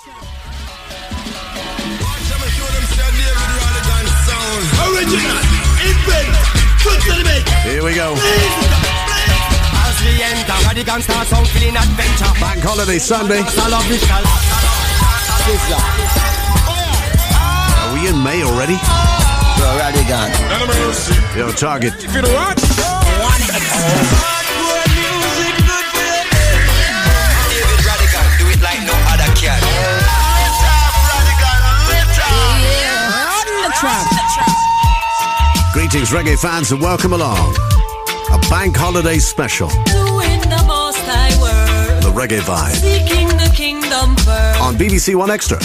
Original, invent, put to the make. Here we go. As we enter, Rodigan starts out feeling adventure. Bank holiday Sunday. Are we in May already? Rodigan. Yo, Target. If you watch, David Rodigan, do it like no other can. Greetings, reggae fans, and welcome along. A bank holiday special. Doing the most I were. The reggae vibe. Seeking the kingdom first. On BBC One Extra.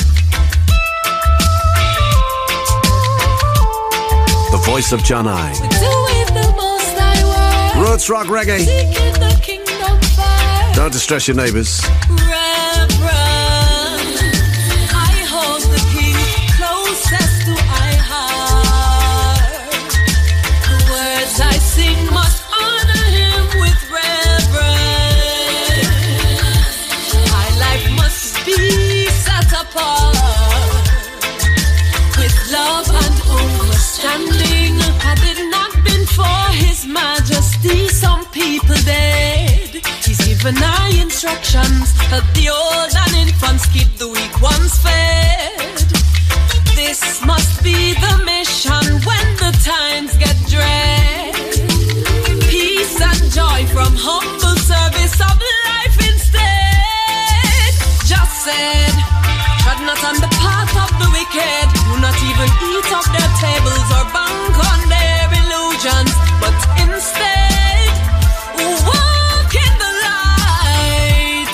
The voice of John I. Doing the most I were. Roots rock reggae. Seeking the kingdom first. Don't distress your neighbours. Reverend, I hold the king closest to my heart. The words I sing must honor him with reverence. My life must be set apart with love and understanding. Had it not been for his majesty, some people dead. He's given our instructions, help the old and infants, keep the weak ones fed. This must be the mission when the times get dread. Peace and joy from humble service of life instead. Just said, tread not on the path of the wicked. Do not even eat off their tables or bank on their illusions, but instead walk in the light.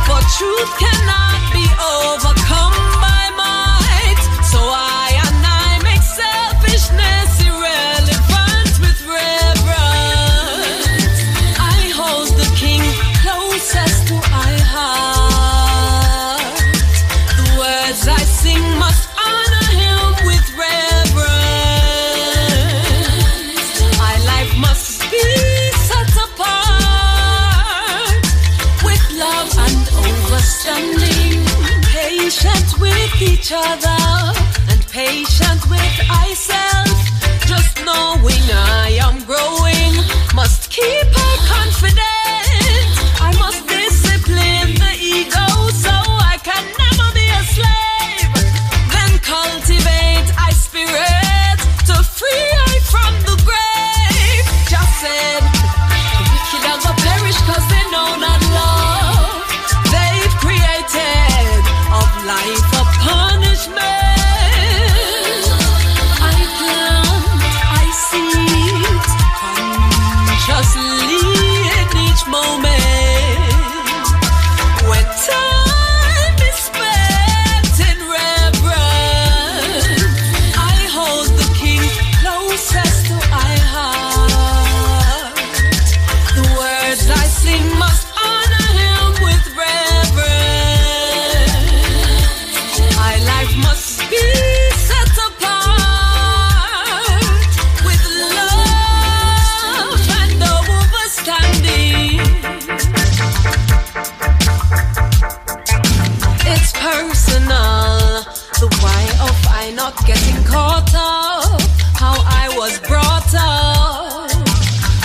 For truth cannot be overcome by might. So I make selfishness irrelevant with reverence. I hold the king closest to my heart. The words I sing must honor him with reverence. My life must be set apart with love and understanding. Patient with each other and patient with myself. Just knowing I am growing, must keep her confident. I must discipline the ego so I can never be a slave. Then cultivate I spirit to free I from the grave. Just said, the wicked are gonna perish cause they know not love. They've created of life a punishment. I plant, I seed, consciously in each moment. When time is spent in reverence, I hold the king closest to my heart. The words I sing must honor him with reverence. My life must be set apart with love and understanding. It's personal, the why of I not getting caught up, how I was brought up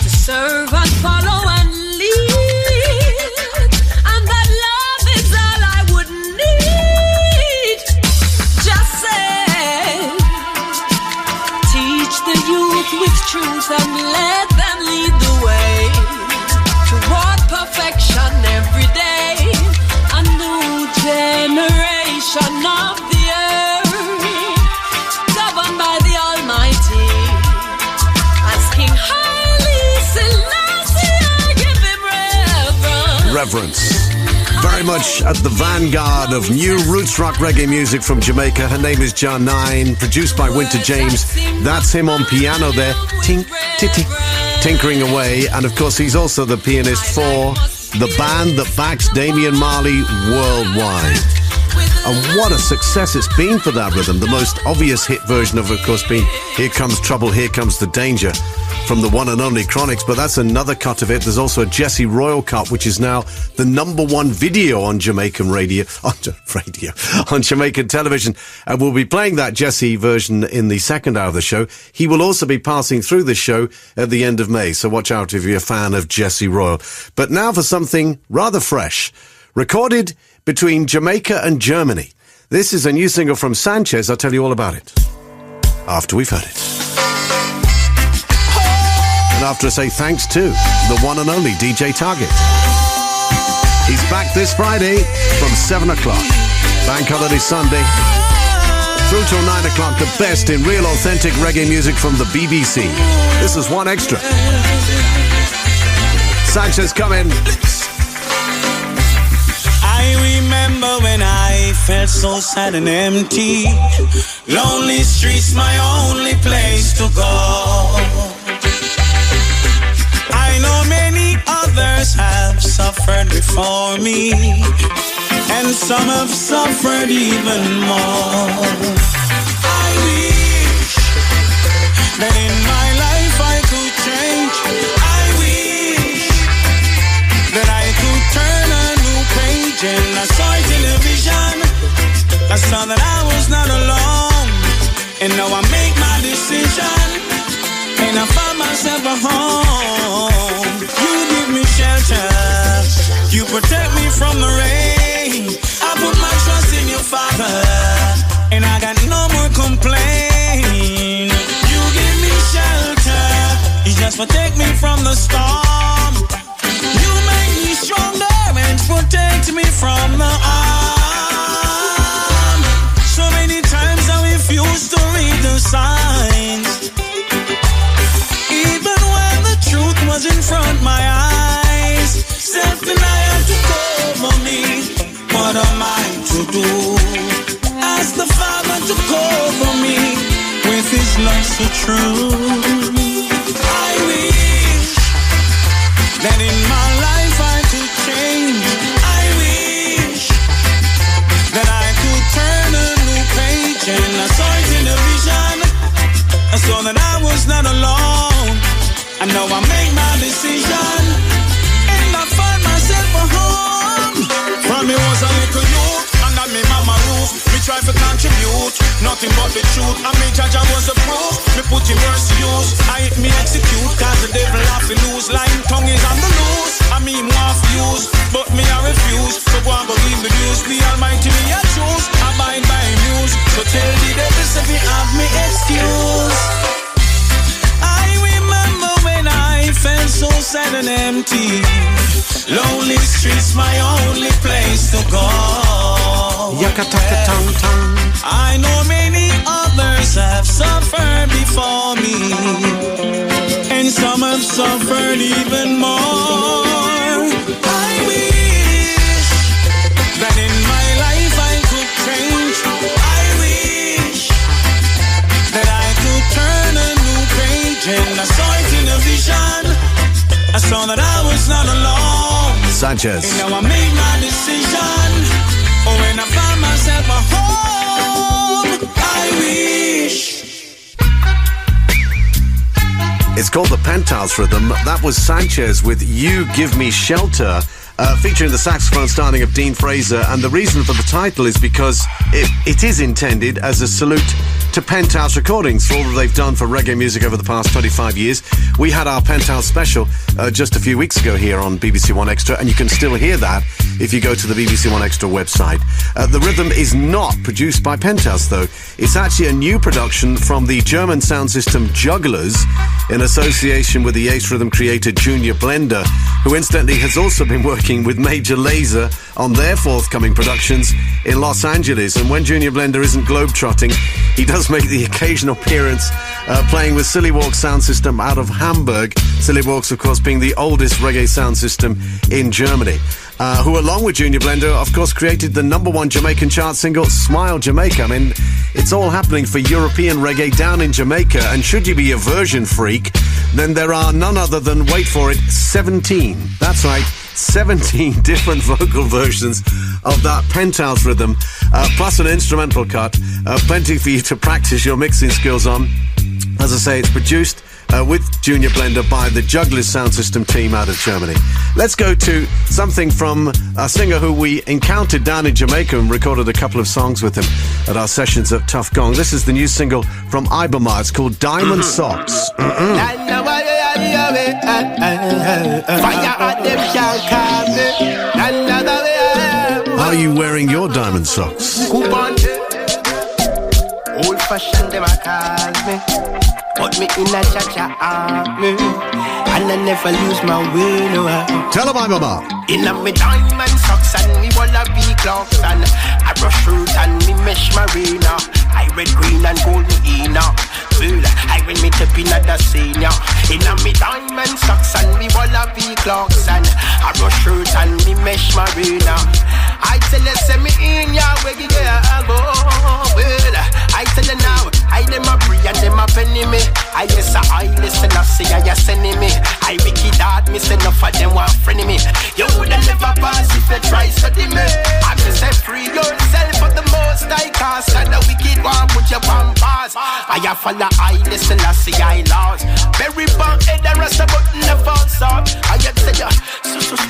to serve and follow and lead, and that love is all I would need. Just say, teach the youth with truth and let them lead the way toward perfection every day. A new generation of the earth, governed by the Almighty. As King Haile Selassie, I give him reverence. Reverence. Very much at the vanguard of new roots rock reggae music from Jamaica. Her name is John 9, produced by Winter James. That's him on piano there, tink, titty, tinkering away. And of course, he's also the pianist for the band that backs Damian Marley worldwide. And what a success it's been for that rhythm. The most obvious hit version of course, being Here Comes Trouble, Here Comes the Danger from the one and only Chronics, but that's another cut of it. There's also a Jesse Royal cut, which is now the #1 video on Jamaican on Jamaican television. And we'll be playing that Jesse version in the second hour of the show. He will also be passing through the show at the end of May, so watch out if you're a fan of Jesse Royal. But now for something rather fresh. Recorded between Jamaica and Germany. This is a new single from Sanchez. I'll tell you all about it after we've heard it. And after I say thanks to the one and only DJ Target. He's back this Friday from 7 o'clock. Bank Holiday Sunday. Through till 9 o'clock, the best in real authentic reggae music from the BBC. This is One Extra. Sanchez, come in. I remember when I felt so sad and empty. Lonely streets, my only place to go. I know many others have suffered before me, and some have suffered even more. I wish that in my life I could change. I wish that I could turn a new page, and I saw it in a vision. I saw that I was not alone, and now I make my decision, and I found myself a home. You give me shelter, you protect me from the rain. I put my trust in your Father, and I got no more complaint. You give me shelter, you just protect me from the storm. You make me stronger and protect me from the harm. So many times I refuse to read the signs, even when the truth was in front my eyes. Self-denial took over me. What am I to do? Ask the Father to cover me with His love so true. I wish that in my life I could change. I wish that I could turn a new page, and I saw it in a vision. I saw that I was not alone. I know I make my decision, and I find myself a home. From me was a little youth, under me mama roof. Me try to contribute, nothing but the truth. I made judge I was a proof. Me put in words to use, I hit me execute. Cause the devil have to lose. Lying tongue is on the loose. I mean want to use, but me I refuse. So go and believe the news. The Almighty me I choose, abide by news. So tell the devil if he have me excuse. I remember when I felt so sad and empty. Lonely streets, my only place to go. I know many others have suffered before me, and some have suffered even more. I wish that in my life I could change. I wish that I could turn a new page, and I saw it in a vision. I saw that I was not alone. Sanchez. And now I made my decision. Oh, when I found myself a home, I wish. It's called the Penthouse Rhythm. That was Sanchez with You Give Me Shelter, featuring the saxophone starting of Dean Fraser. And the reason for the title is because it is intended as a salute to Penthouse Recordings for all that they've done for reggae music over the past 25 years. We had our Penthouse special just a few weeks ago here on BBC One Extra, and you can still hear that if you go to the BBC One Extra website. The rhythm is not produced by Penthouse, though. It's actually a new production from the German sound system Jugglers in association with the Ace Rhythm creator Junior Blender, who incidentally has also been working with Major Lazer on their forthcoming productions in Los Angeles. And when Junior Blender isn't globetrotting, he does make the occasional appearance playing with Silly Walk sound system out of Hamburg. Silly Walks, of course, being the oldest reggae sound system in Germany. Who, along with Junior Blender, of course, created the #1 Jamaican chart single, Smile Jamaica. I mean, it's all happening for European reggae down in Jamaica, and should you be a version freak, then there are none other than, wait for it, 17. That's right, 17 different vocal versions of that penthouse rhythm, plus an instrumental cut. Plenty for you to practice your mixing skills on. As I say, it's produced with Junior Blender by the Jugglers Sound System team out of Germany. Let's go to something from a singer who we encountered down in Jamaica and recorded a couple of songs with him at our sessions at Tough Gong. This is the new single from Ibama. It's called Diamond Socks. Are you wearing your diamond socks? Old fashioned them a call me, put me in a cha-cha army, and I never lose my way, no. Tell them I'm Mama. In a me diamond socks and me wallaby clocks and I brush root and me mesh marina, I red, green and gold me in. I win me tip in the senior. In a me diamond socks and me wallaby clocks and I brush root and me mesh marina. I tell you, send me in ya, where you go. Well, I tell you now, I them a free and them a penny me. I yes I listen, I say I sending me. I wicked hard, me say enough of them want friendly me. You woulda never pass if you try study me. I just say free yourself for the most I cast. And the wicked one put your pampas. I have follow I listen, I say I lost. Very bad head the rest of button the false up. I get to you.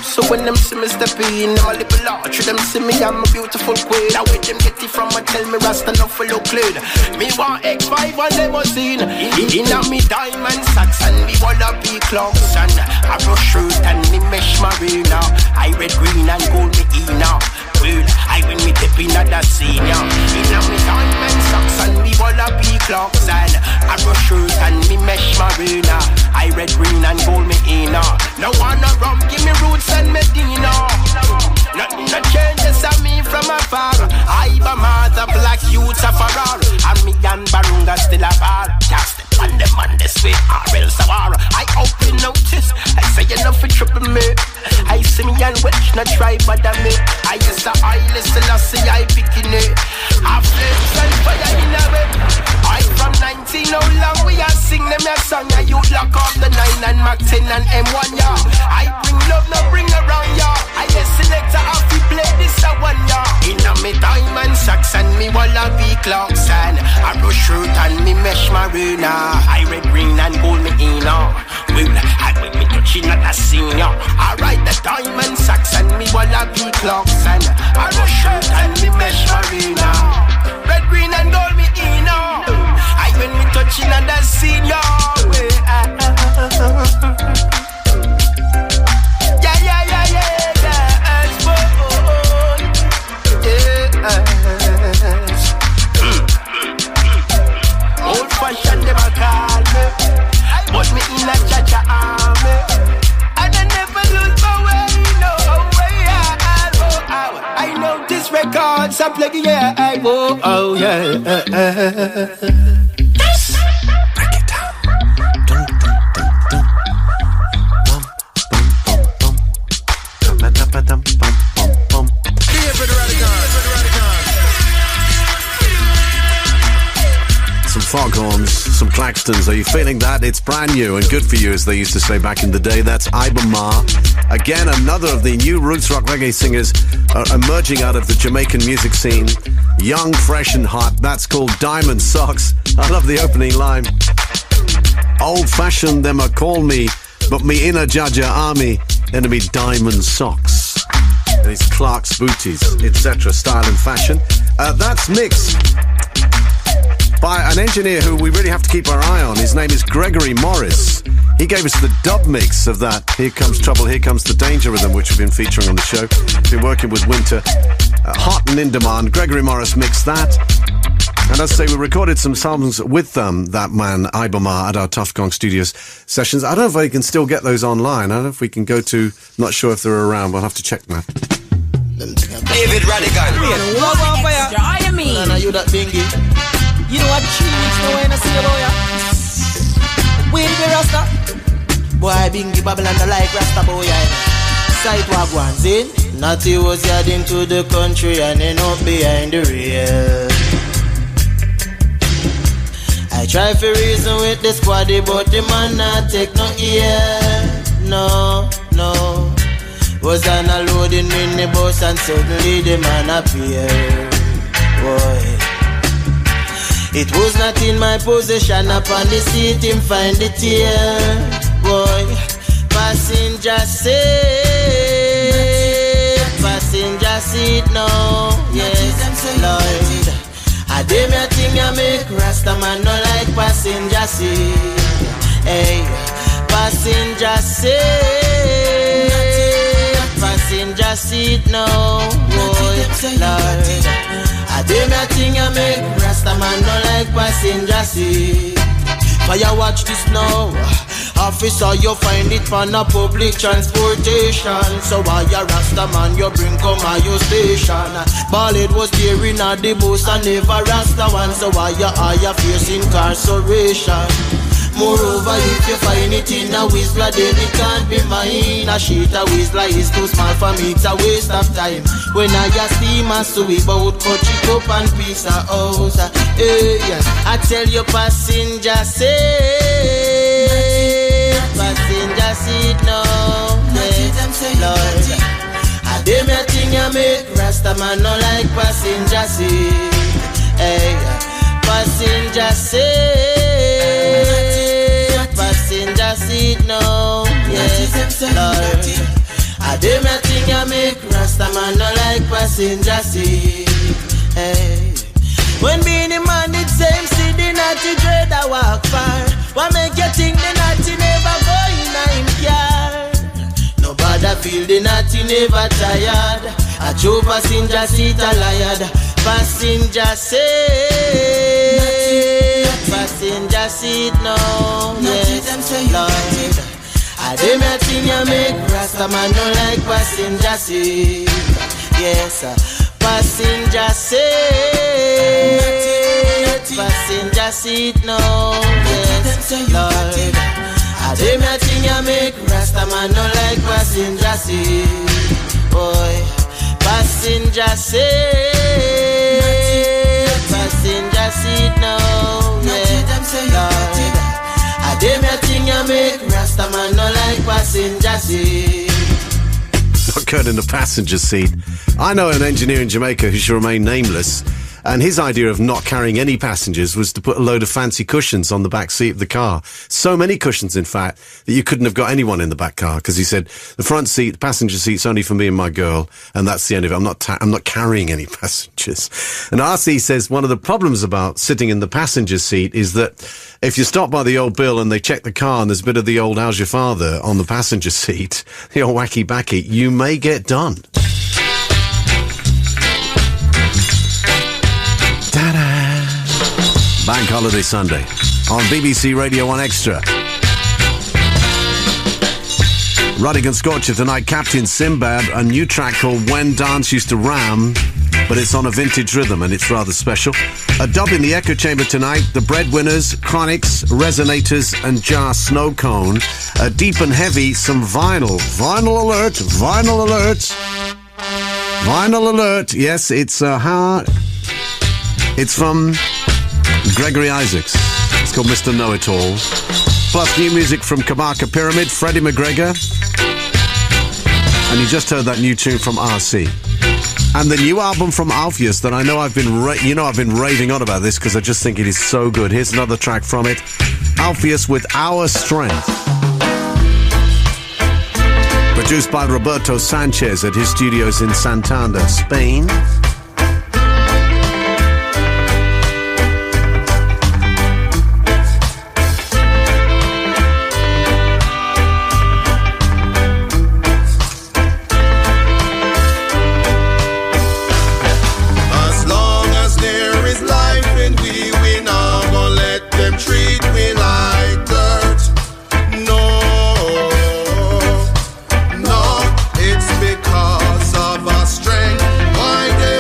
So when them see me step in, I'm a little large. Them see me, I'm a beautiful queen. I wait them get it from and tell me Rasta no for look clean. Me want X5 and limousine. In a me diamond socks and me wallaby clocks and I brush root and me mesh marina. I red, green and gold me in now. Well, I win me tip in the senior. In a me diamond socks and me wallaby clocks and I brush root and me mesh marina. I red, green and gold me in now. No one no rum, give me roots and Medina. Nothing no changes on me from afar. Ibama, the black youths of Farrar. And me and Barunga still a bar. Cast it on them on this way, or else a war. I open notice, I say enough for trouble me. I see me and watch, not try bother me. I just a I listen, I see I picking it. I flames and fire in a way. I from 19, how long we are sing them a song. I you lock off the 9 and Mac 10 and M1, yeah. I bring love, no bring around, yeah. I just select a half play this a one, yeah. In a me diamond socks and me wallaby clocks and I brush root and me mesh marina. I red, green and gold me in, well, I with me touching at a senior. I ride the diamond socks and me wallaby clocks and I brush root and me mesh marina. Red, green and gold me in, I when me touching at a senior. Old fashioned them a call me, but me in a cha-cha army, and I never lose my way, no way. I know this records I play, yeah, oh yeah. Some foghorns, some claxtons. Are you feeling that? It's brand new and good for you, as they used to say back in the day. That's Ibama. Again, another of the new roots rock reggae singers emerging out of the Jamaican music scene. Young, fresh and hot. That's called Diamond Socks. I love the opening line. Old-fashioned them a call me, but me in a Jaja army, enemy diamond socks. And it's Clark's booties, etc. Style and fashion. That's mixed by an engineer who we really have to keep our eye on. His name is Gregory Morris. He gave us the dub mix of that Here Comes Trouble, Here Comes the Danger rhythm, which we've been featuring on the show. Been working with Winter. Hot and in demand. Gregory Morris mixed that. And as I say, we recorded some songs with that man, Ibama, at our Tough Gong Studios sessions. I don't know if I can still get those online. I don't know if we can go to... Not sure if they're around. We'll have to check that. David Rodigan. I mean, Nana, you that bingy. You know what 3 weeks now when I see about ya? Will be Rasta. Boy, bingy Babylon the like Rasta boy. Sight wagons in. Natty was heading to the country and end up behind the rail. I try to reason with the squaddy, but the man not take no ear. No. Was on a loading minibus and suddenly the man appeared. Boy, it was not in my possession. Upon the seat him find it here. Boy, passenger seat now. Yes, Lord. I did me a thing I make Rasta man no like passenger seat. Hey, passenger seat now. Boy, Lord. I did me a thing I make Rasta man no like passenger seat. Fire watch this now. Officer, you find it on a public transportation. So why you Rasta man, you bring come at your station. Ballad was there in a the bus and never Rasta one. So why you are you facing incarceration? Moreover, if you find it in a Whistler, then it can't be mine. A sheet of Whistler is too small for me, it's a waste of time. When I steam a sweep out, cut it up and piece of house. Hey, I tell you passenger seat now. Yes, Lord. I did me a thing I make Rasta man no like passenger seat. Hey, passenger seat now. Yes, Lord. I did me a thing I make Rasta man no like passenger seat. Hey, when being a man it same see the naughty dread I walk far. What make you think the naughty never go in a him car? Nobody feel the naughty never tired. A true passenger seat a liar. Passenger seat now. Yes, Lord. I did me a thing I make Rasta man no like passenger seat. Yes, passenger seat now. Yes, Lord. I did me a thing I make Rasta man no like passenger seat. Boy, passenger seat now. Yes, Lord. I did me a thing I make Rasta man no like passenger seat. Not good in the passenger seat. I know an engineer in Jamaica who shall remain nameless, and his idea of not carrying any passengers was to put a load of fancy cushions on the back seat of the car. So many cushions, in fact, that you couldn't have got anyone in the back car, because he said, the front seat, the passenger seat's only for me and my girl, and that's the end of it. I'm not carrying any passengers. And RC says one of the problems about sitting in the passenger seat is that if you stop by the old Bill and they check the car and there's a bit of the old how's your father on the passenger seat, the old wacky backy, you may get done. Bank Holiday Sunday on BBC Radio 1 Extra. Rodigan Scorcher tonight, Captain Sinbad, a new track called When Dance Used to Ram, but it's on a vintage rhythm and it's rather special. A dub in the Echo Chamber tonight, The Breadwinners, Chronics, Resonators and Jar Snow Cone. Deep and heavy, some vinyl. Vinyl alert, vinyl alert. Vinyl alert, yes, it's from Gregory Isaacs. It's called Mr. Know-It-All. Plus new music from Kabaka Pyramid, Freddie McGregor. And you just heard that new tune from RC. And the new album from Alpheus that I know I've been raving on about this because I just think it is so good. Here's another track from it. Alpheus with Our Strength. Produced by Roberto Sanchez at his studios in Santander, Spain. It's because of our strength. Why they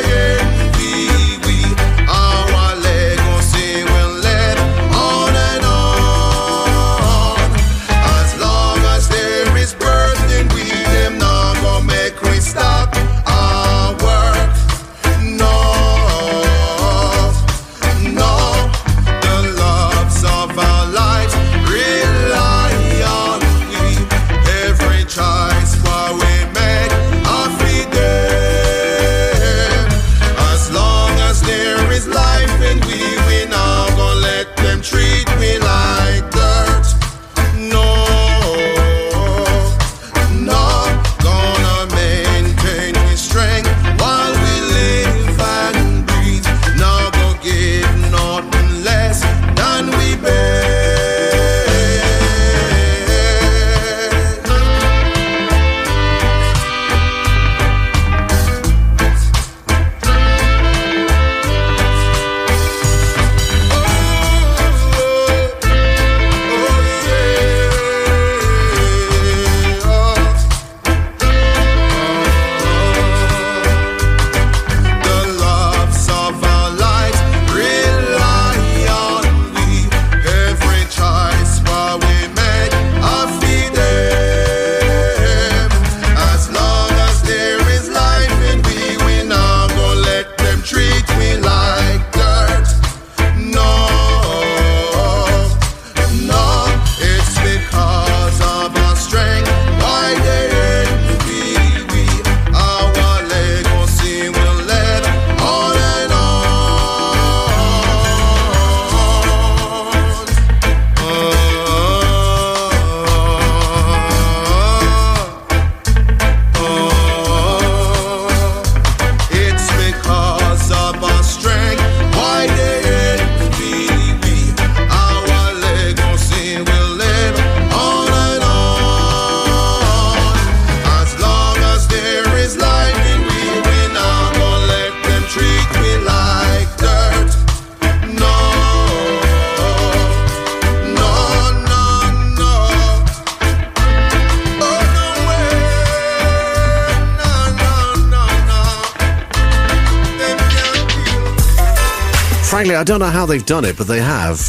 frankly, I don't know how they've done it, but they have.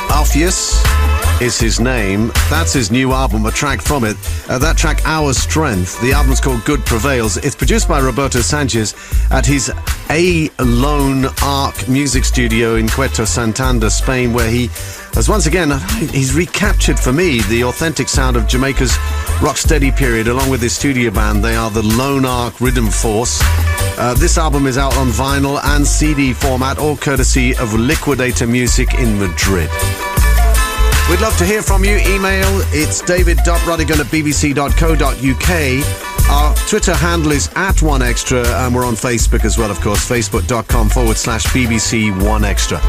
Alpheus is his name. That's his new album, a track from it. That track, Our Strength. The album's called Good Prevails. It's produced by Roberto Sanchez at his A Lone Arc music studio in Cueto, Santander, Spain, where he has once again, he's recaptured for me the authentic sound of Jamaica's rocksteady period, along with his studio band. They are the Lone Arc Rhythm Force. This album is out on vinyl and CD format, all courtesy of Liquidator Music in Madrid. We'd love to hear from you. Email, it's david.rodigan@bbc.co.uk. Our Twitter handle is @OneExtra, and we're on Facebook as well, of course, facebook.com/BBC One Extra.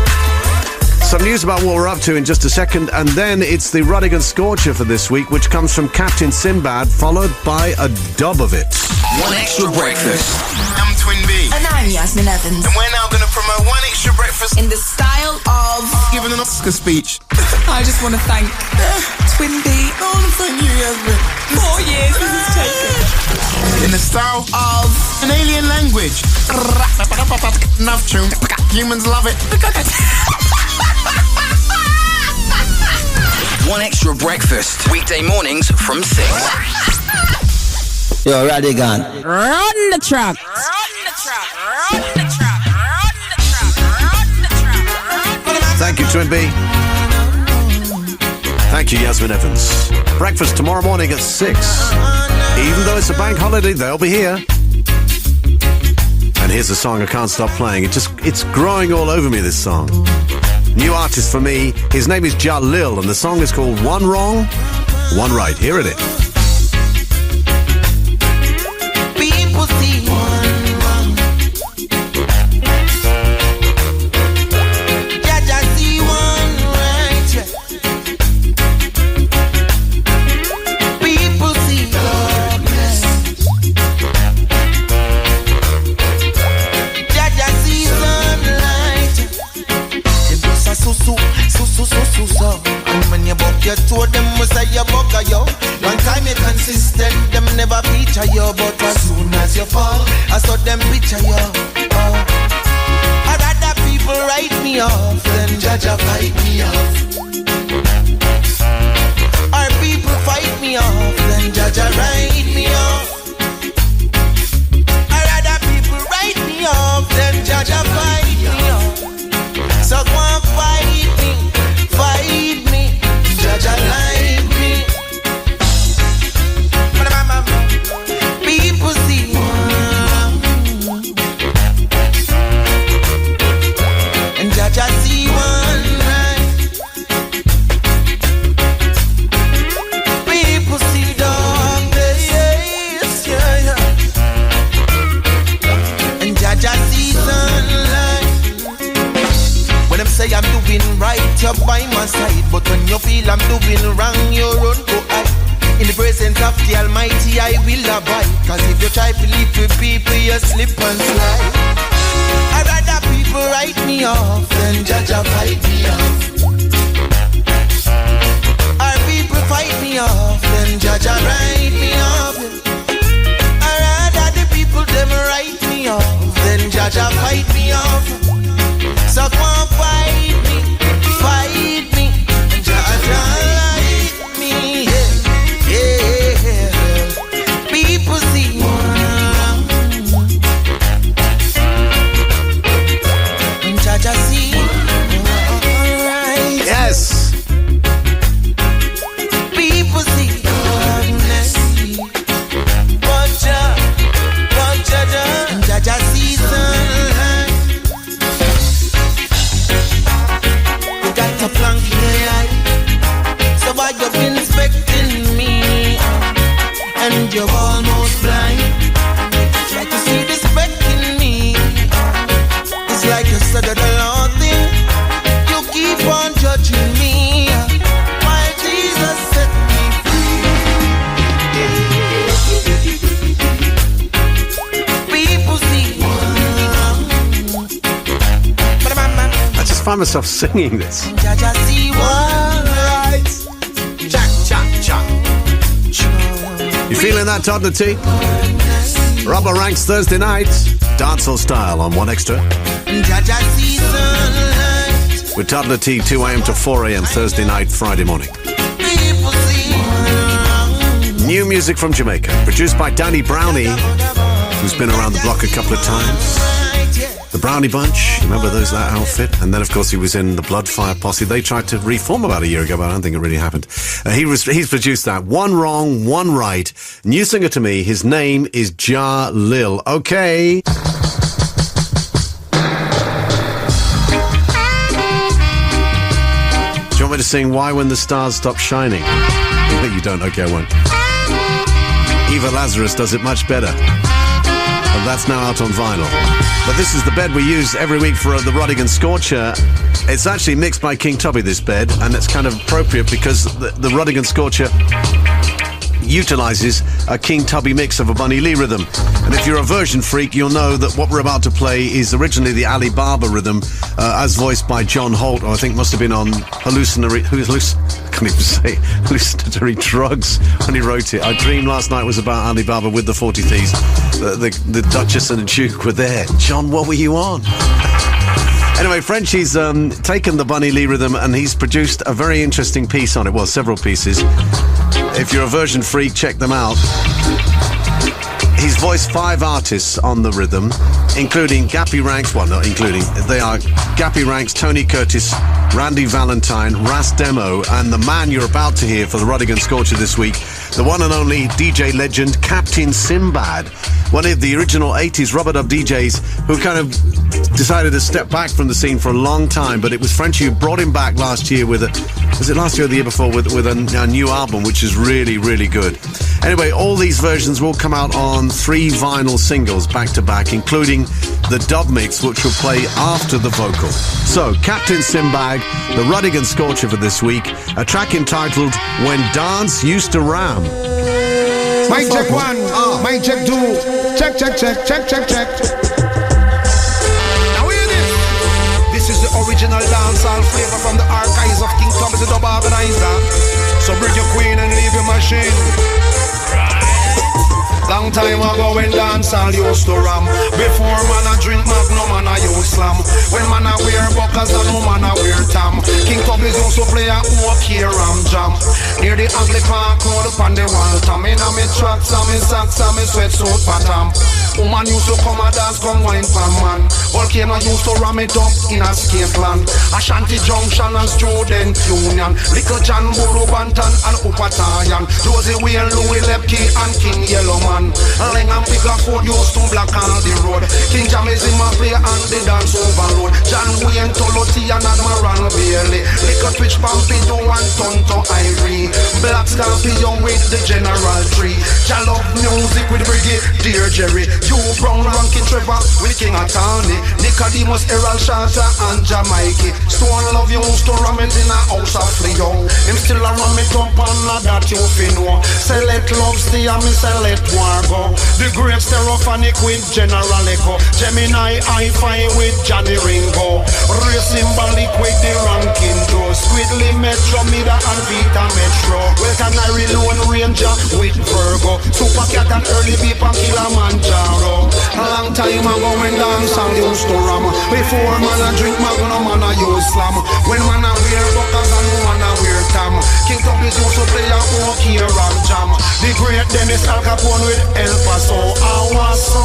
Some news about what we're up to in just a second, and then it's the Rodigan Scorcher for this week, which comes from Captain Sinbad, followed by a dub of it. One Extra Breakfast. I'm Twin B. And I'm Yasmin Evans. And we're now going to promote One Extra Breakfast in the style of giving an Oscar speech. I just want to thank Twin B. I want to thank you, Yasmin. 4 years this has taken. In the style Of an alien language. Enough tune. Humans love it. One Extra Breakfast. Weekday mornings from 6. Yo, Rodigan. Run the track. Thank you, Twin B. Thank you, Yasmin Evans. Breakfast tomorrow morning at 6. Even though it's a bank holiday, they'll be here. And here's a song I can't stop playing. It's growing all over me, this song. New artist for me. His name is Jalil, and the song is called One Wrong, One Right. Here it is. People see one wrong. Jaja see one right. People see darkness. Jaja see sunlight. You do so. And when you buck your toe, them must say you buck a yo. One time you consistent, them never feature you. But as soon as you fall, I saw them picture you. I'd rather people write me off than Jaja fight me off. Or people fight me off than Jaja write me off. I'd rather people write me off than Jaja fight me off. So go and fight me, Jaja like me. People see one, and Jaja see one right. People see darkness, yeah. And Jaja see sunlight. When them say I'm doing right, you're by my side. But when you feel I'm doing wrong, you run go hide. In the presence of the Almighty, I will abide. Cause if you try to live with people, you slip and slide. I'd rather people write me off than Jaja fight me off. Or people fight me off than Jaja write me off. I'd rather the people them write me off than Jaja fight me off. So come on, fight me, and Jaja like me, yeah. People see one, and Jaja see right. Yes. People see darkness, but Jaja, and Jaja see sunlight. A plank in the eye. So why you've been expecting me and you're almost blind? Try to see the speck in me. It's like you said the Lord thing. You keep on judging me while Jesus set me free. People see one. I just find myself singing this. Jaja see one right. Cha. You feeling that, Todd the T? Rubber Ranks Thursday night, dancehall style on One Extra. Jaja see sunlight. With Toddler T, 2 a.m. to 4 a.m. Thursday night, Friday morning. People see New music from Jamaica, produced by Danny Brownie, who's been around the block a couple of times. The Brownie Bunch, remember that outfit? And then, of course, he was in the Bloodfire Posse. They tried to reform about a year ago, but I don't think it really happened. He's produced that. One wrong, one right. New singer to me. His name is Ja Lil. Okay. Do you want me to sing Why When the Stars Stop Shining? No, you don't. Okay, I won't. Eva Lazarus does it much better. And that's now out on vinyl. But this is the bed we use every week for the Rodigan Scorcher. It's actually mixed by King Tubby, this bed, and it's kind of appropriate because the Rodigan Scorcher utilizes a King Tubby mix of a Bunny Lee rhythm. And if you're a version freak, you'll know that what we're about to play is originally the Ali Baba rhythm, as voiced by John Holt, or I think must have been on hallucinatory drugs when he wrote it. I dreamed last night was about Ali Baba with the 40 Thieves. The Duchess and the Duke were there. John, what were you on? Anyway, Frenchie's taken the Bunny Lee rhythm and he's produced a very interesting piece on it. Well, several pieces. If you're a version freak, check them out. He's voiced 5 artists on the rhythm, including Gappy Ranks. Well, not including. They are Gappy Ranks, Tony Curtis, Randy Valentine, Ras Demo, and the man you're about to hear for the Rodigan Scorcher this week, the one and only DJ legend, Captain Sinbad. One of the original 80s rubber-dub DJs who kind of decided to step back from the scene for a long time, but it was Frenchie who brought him back last year with was it last year or the year before, with a new album, which is really, really good. Anyway, all these versions will come out on 3 vinyl singles back-to-back, including the dub mix, which will play after the vocal. So, Captain Sinbad, the Rodigan Scorcher for this week, a track entitled When Dance Used to Ram. Mic check 1, mic check 2, check. Now hear this. This is the original dancehall flavor from the archives of King Thomas the Dub Organizer. So bring your queen and leave your machine. Long time ago when dancehall used to ram. Before man a drink magnum and a use slam. When man a wear buckles and no man a wear tam. King Tubby's also play a OK ram jam. Near the ugly park road upon the wall tam. In a me tracks and me socks and me sweatsuit patam. Woman used to come a dance, come wine for man. Volcano used to ram it up in a skate land. Ashanti Junction and Student Union. Little John Buru Bantan and Upatayan. Josie Whale, Louis Lepke and King Yellow Man. Lang and Pigla Ford used to black on the road. King James in my play and the dance overload. John Wayne, Toloti and Admiral Bailey. Little Twitch Pampido and Tonto Irie. Black Scorpion with the General Tree. Jalove music with Brigadier Jerry. You Brown, Rankin Trevor with King Atani. Nicodemus, Errol Shata and Jamaica. Stone Love used to ram it in a house of Leo. Him still a ram it up and that you know. Select Love Stay and me select Wargo. The Great Stereophonic with General Echo. Gemini Hi-Fi with Johnny Ringo. Real Symbolic with the Rankin Joe. Squidly Metro Mida and Vita Metro. Welcome Larry Lone Ranger with Virgo. Super Cat and Early Beep and Kilimanjaro. A long time ago when dancehall used to ram. Before man a drink magnum and a use slam. When man a wear buckles and man a wear tam. King Tubby's used to play a OK ram jam. The great Dennis Al Capone with El Paso. Awaso,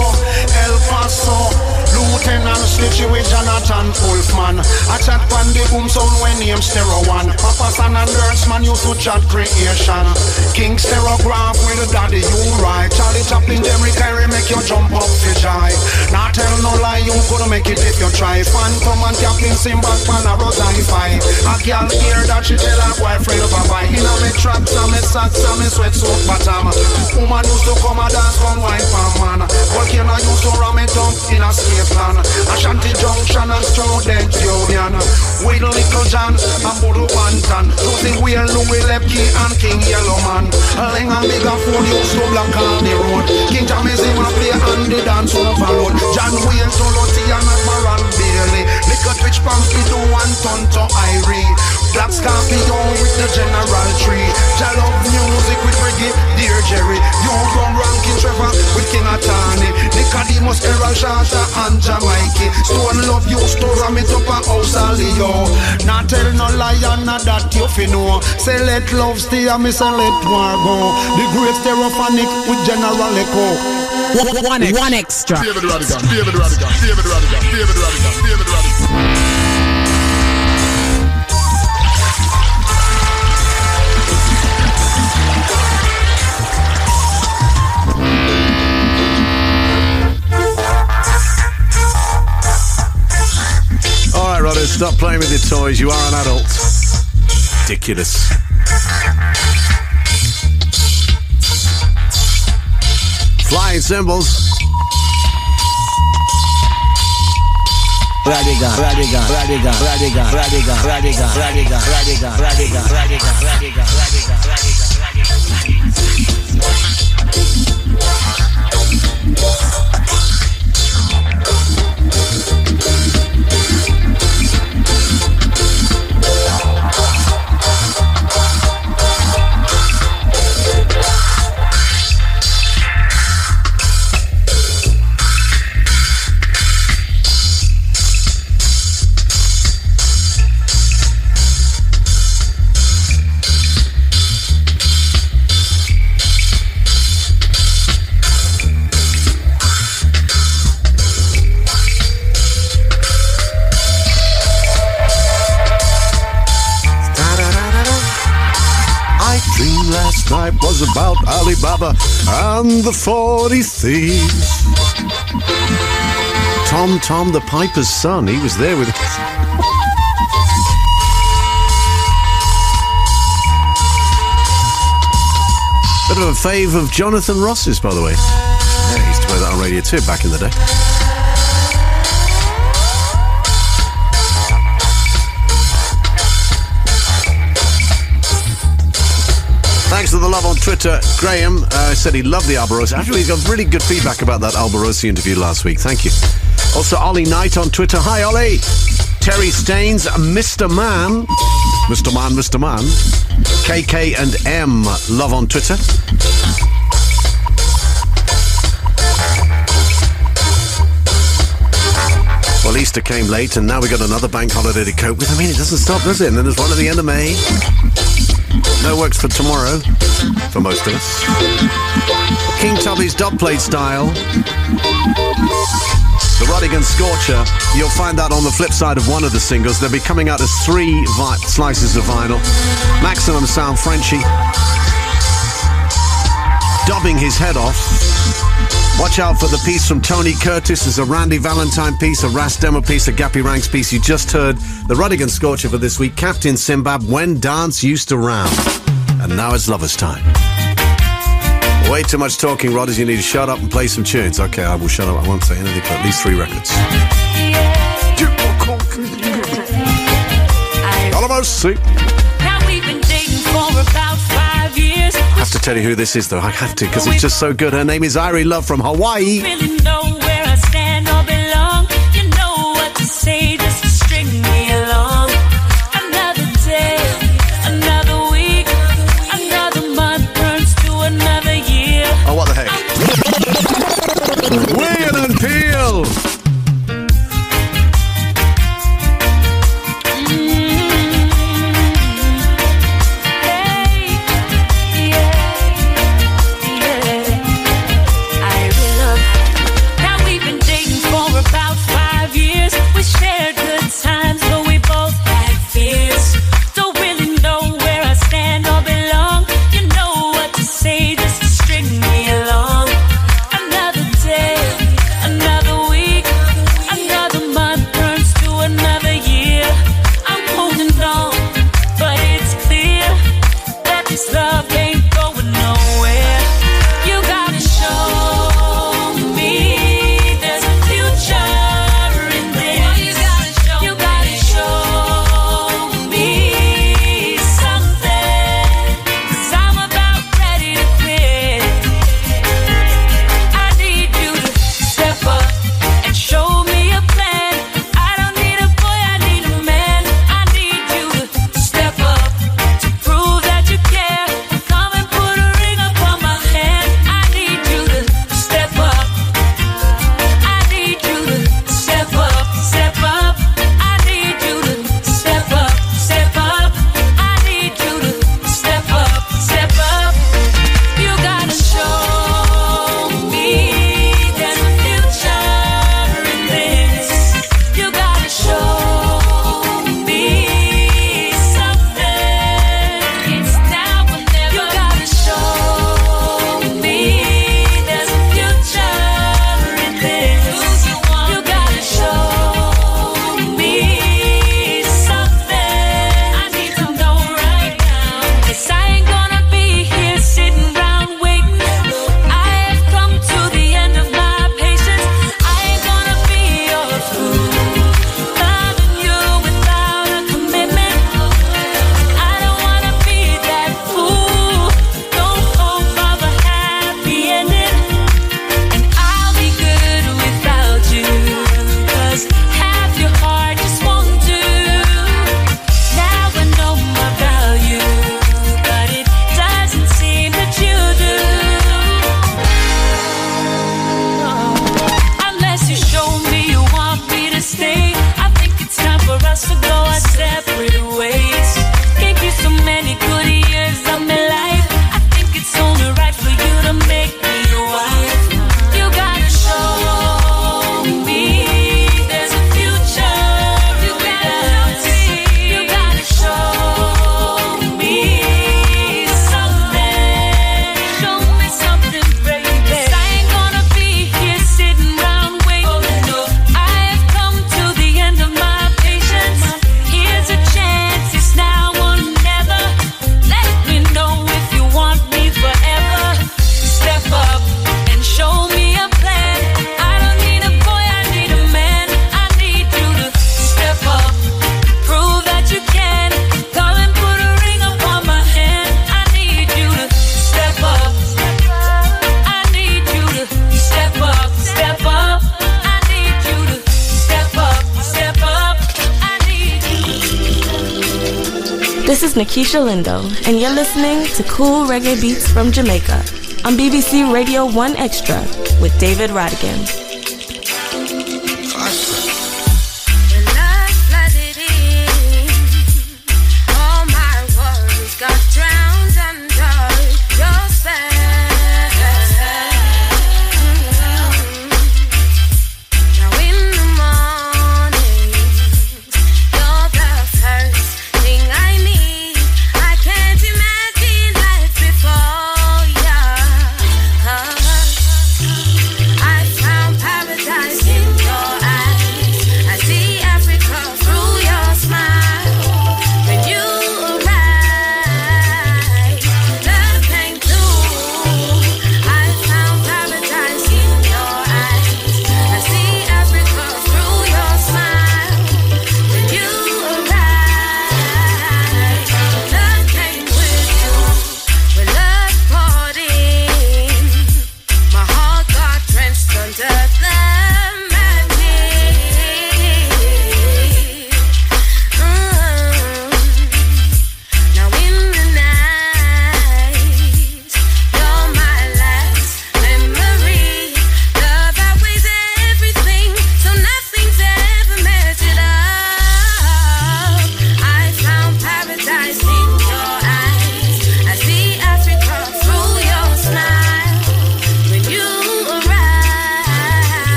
El Paso. Lieutenant Snitchy with Jonathan Wolfman. A chat pan the boom sound when name Stereo One. Papa San and man used to chat creation. King Stereograph with the daddy you right. Charlie Chaplin, Jerry Kyrie make you jump up for joy. Not tell no lie, you couldn't make it if you try. Phantom and Captain Sinbad pan a rose hi-fi. A girl hear that she tell her boyfriend bye-bye. In a me traps and me socks and me sweatsuit bottom. Woman used to come a dance, come wine for man. Volcano used to ram it up in a skate land. Ashanti Junction and Student Union. With Little John and Bodo Bantan. Josie Whale, Louis Lepke and King Yellow Man. Lang and Bigger Ford used to black on the road. King James in my play and the dance overload. John Wayne, Toloti and Admiral Bailey. Little Twitch Pampido and Tonto Irie. Black Scorpion with the General Tree. Jalove music with Brigadier Jerry. You run Rankin Trevor with King Atani. Nicodemus, Errol Shata and Jamaica. Stone love used to ram it up a house a Leo. Not tell no lie and not that you fi know. Say let love stay and me say let war go. The great stereophonic with General Echo. One extra. David Rodigan, David Rodigan, David Rodigan, David Rodigan, David Rodigan. Alright, Rodder, stop playing with your toys. You are an adult. Ridiculous. Flying cymbals. Rodigan, Rodigan, Rodigan, Rodigan, Rodigan, Rodigan, Rodigan, Rodigan, Rodigan, Rodigan, Rodigan, Night was about Alibaba and the 40 Thieves. Tom the Piper's son, he was there with us. Bit of a fave of Jonathan Ross's, by the way. Yeah, he used to play that on Radio 2 back in the day. Thanks for the love on Twitter. Graham said he loved the Albarosi. Actually, he got really good feedback about that Albarosi interview last week. Thank you. Also, Ollie Knight on Twitter. Hi, Ollie. Terry Staines, Mr. Man. Mr. Man, Mr. Man. KK and M, love on Twitter. Well, Easter came late, and now we got another bank holiday to cope with. I mean, it doesn't stop, does it? And then there's one at the end of May. No works for tomorrow, for most of us. King Tubby's dub plate style. The Rodigan Scorcher. You'll find that on the flip side of one of the singles. They'll be coming out as 3 slices of vinyl. Maximum Sound Frenchie. Dubbing his head off. Watch out for the piece from Tony Curtis. There's a Randy Valentine piece, a Ras Demo piece, a Gappy Ranks piece. You just heard the Rodigan Scorcher for this week. Captain Simbab, When Dance Used to Round. And now it's Lover's Time. Way too much talking, Rodders. You need to shut up and play some tunes. Okay, I will shut up. I won't say anything for at least 3 records. Almost, see? Now we've been dating for about 5 years. I have to tell you who this is, though. I have to, because it's just so good. Her name is Irie Love from Hawaii. Really know where I stand or belong. You know what to say just to string me along. Another day, another week, another month turns to another year. Oh, what the heck? Wheel and Peel. Now This is Nikisha Lindo, and you're listening to cool reggae beats from Jamaica on BBC Radio 1 Extra with David Rodigan.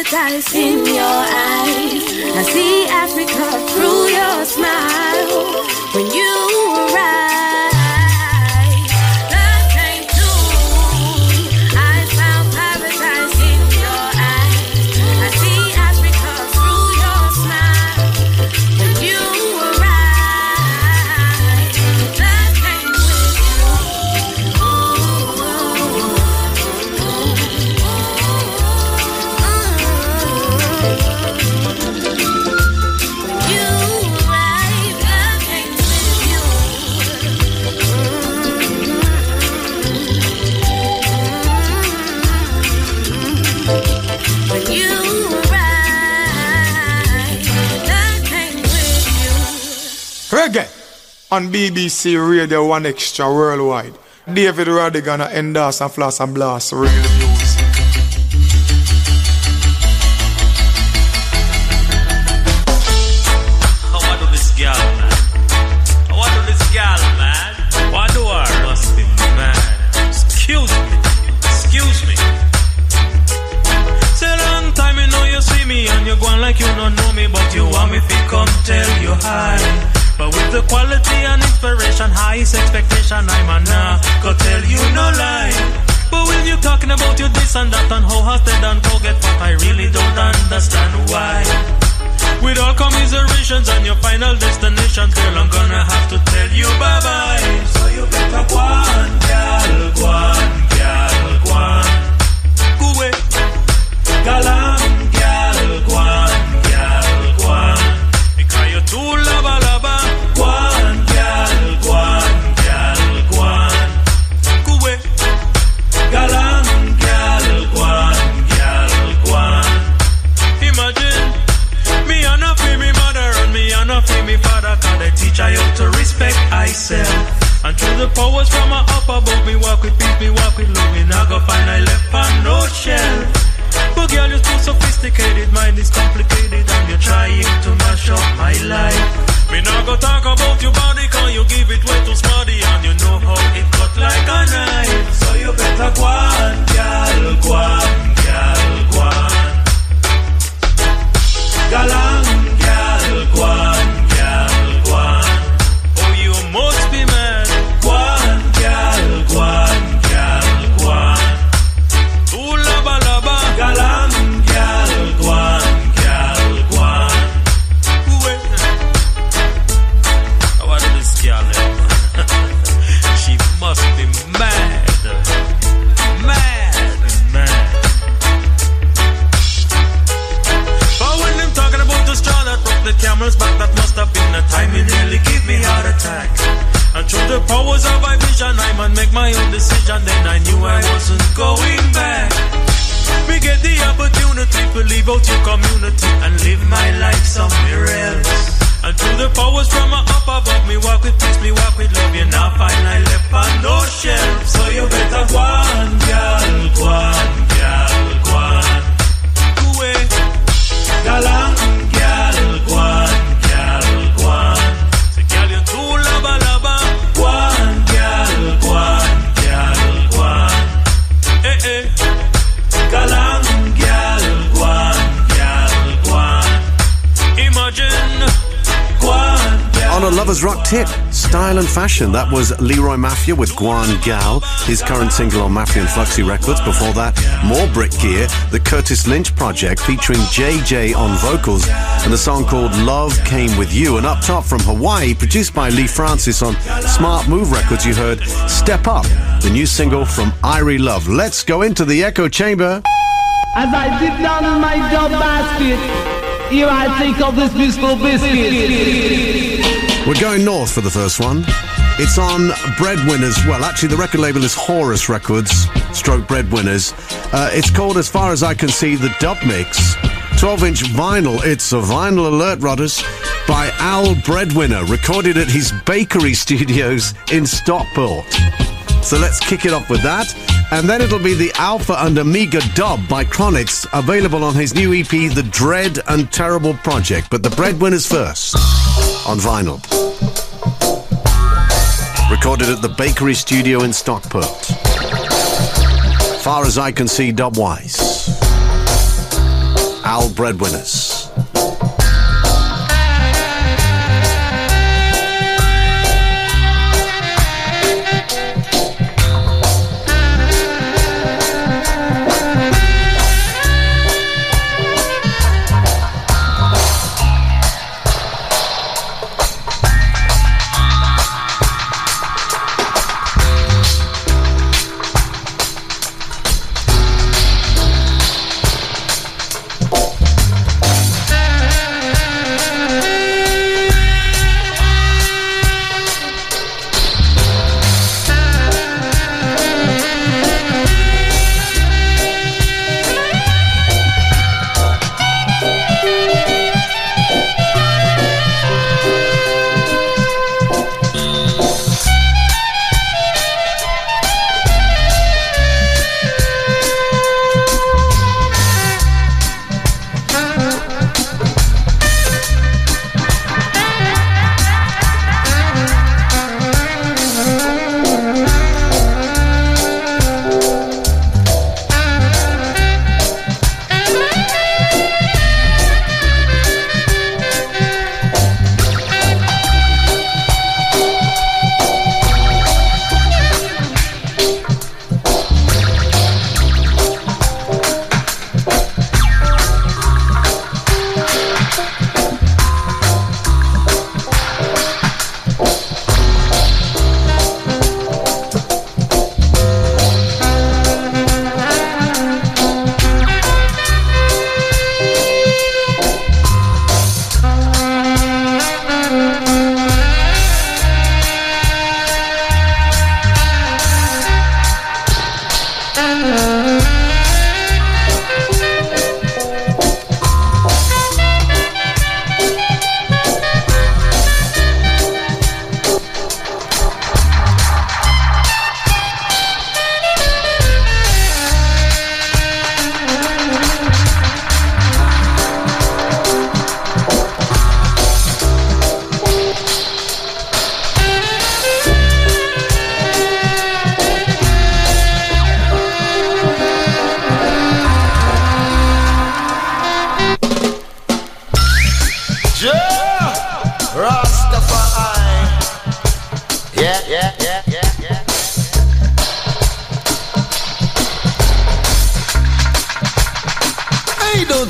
paradise in your eyes. I see Africa through your smile. When you arrive, love came through. I found paradise in your eyes. I see Africa through your smile. When you arrive, love came with you. Reggae on BBC Radio 1 Extra Worldwide. David Rodigan and Endas and Floss and Blast real music. How I do this girl, man? How I do this girl, man? Why do I must be mad? Excuse me. Say long time you know you see me and you going like you don't know me, but you want me to come tell you hi. But with the quality and inspiration, highest expectation, I'm a nah, go tell you no lie. But when you talking about you this and that and how hosted and go get fucked, I really don't understand why. With all commiserations and your final destinations, girl, I'm gonna have to tell you bye-bye. So you better go on, girl, go on, girl, go on. Go away, galang, girl, go on, girl, go on. Because you're too lava-lava. Go on, girl, go on, girl, go on. Go away, galang, girl, go on, girl, go on. Imagine, me and not feel me mother and me and not feel me father, cause they teach I how to respect myself. And through the powers from my up above, me walk with peace, me walk with love, me now go find I left on no shell. But girl, you're too sophisticated, mind is complicated, and you're trying to mash up my life. Me now go talk about your body, cause you give it way too smarty, and you know how it cut like a knife. So you better go on, girl, go on, girl, go on. Galang, girl, go on, girl, go on. Oh, you must be mad. Go on, girl. nearly give me heart attack. And through the powers of my vision, I man make my own decision. Then I knew I wasn't going back. We get the opportunity to leave out your community and live my life somewhere else. And through the powers from up above, me walk with peace, me walk with love. You now find I left on no shelf. So you better go on, girl, go on, girl, go on. Go away, galang, girl, go on, girl, go on. So girl, you too laba laba. Go on, girl, go on, girl, go on. Eh eh, galang, girl, go on, girl, go on. Imagine. On a Lovers Rock tip, style and fashion. That was Leroy Mafia with Guan Gal, his current single on Mafia and Fluxy Records. Before that, more Brick Gear, the Curtis Lynch project featuring JJ on vocals, and a song called Love Came With You. And up top from Hawaii, produced by Lee Francis on Smart Move Records, you heard Step Up, the new single from Irie Love. Let's go into the echo chamber. As I sit down in my dub basket, here I take up this musical biscuit. We're going north for the first one. It's on Breadwinners. Well, actually, the record label is Horus Records, stroke Breadwinners. It's called, as far as I can see, the Dub Mix. 12-inch vinyl. It's a vinyl alert, Rodders, by Al Breadwinner, recorded at his bakery studios in Stockport. So let's kick it off with that. And then it'll be the Alpha and Omega Dub by Chronix, available on his new EP, The Dread and Terrible Project. But the Breadwinners first, on vinyl. Recorded at the Bakery Studio in Stockport. Far as I can see, dub-wise. Al Breadwinners.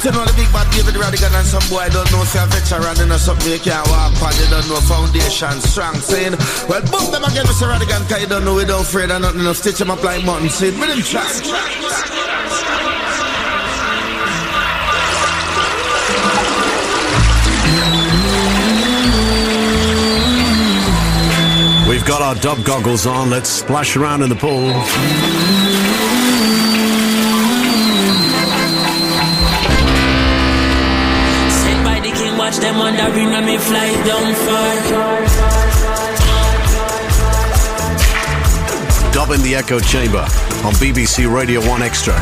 You know the big bad David Rodigan and some boy don't know if you're a veteran and something you can't walk on, you don't know foundation strong. Saying, well, boom them again, Mr. Rodigan, cause you don't know we don't afraid of nothing, stitch them up like mutton seed. With him track. We've got our dub goggles on. Let's splash around in the pool. Set by the king, watch them wandering and me fly down far. Dub in the Echo Chamber on BBC Radio 1 Extra.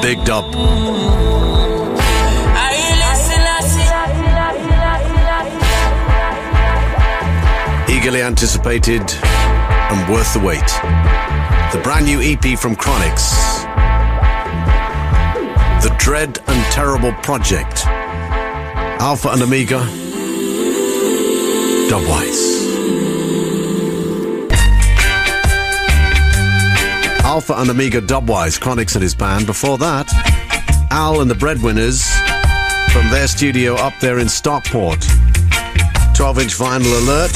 Big dub. Eagerly anticipated and worth the wait. The brand new EP from Chronix. The Dread and Terrible Project. Alpha and Omega. Dubwise. Alpha and Omega Dubwise, Chronix and his band. Before that, Al and the Breadwinners from their studio up there in Stockport. 12-inch vinyl alert.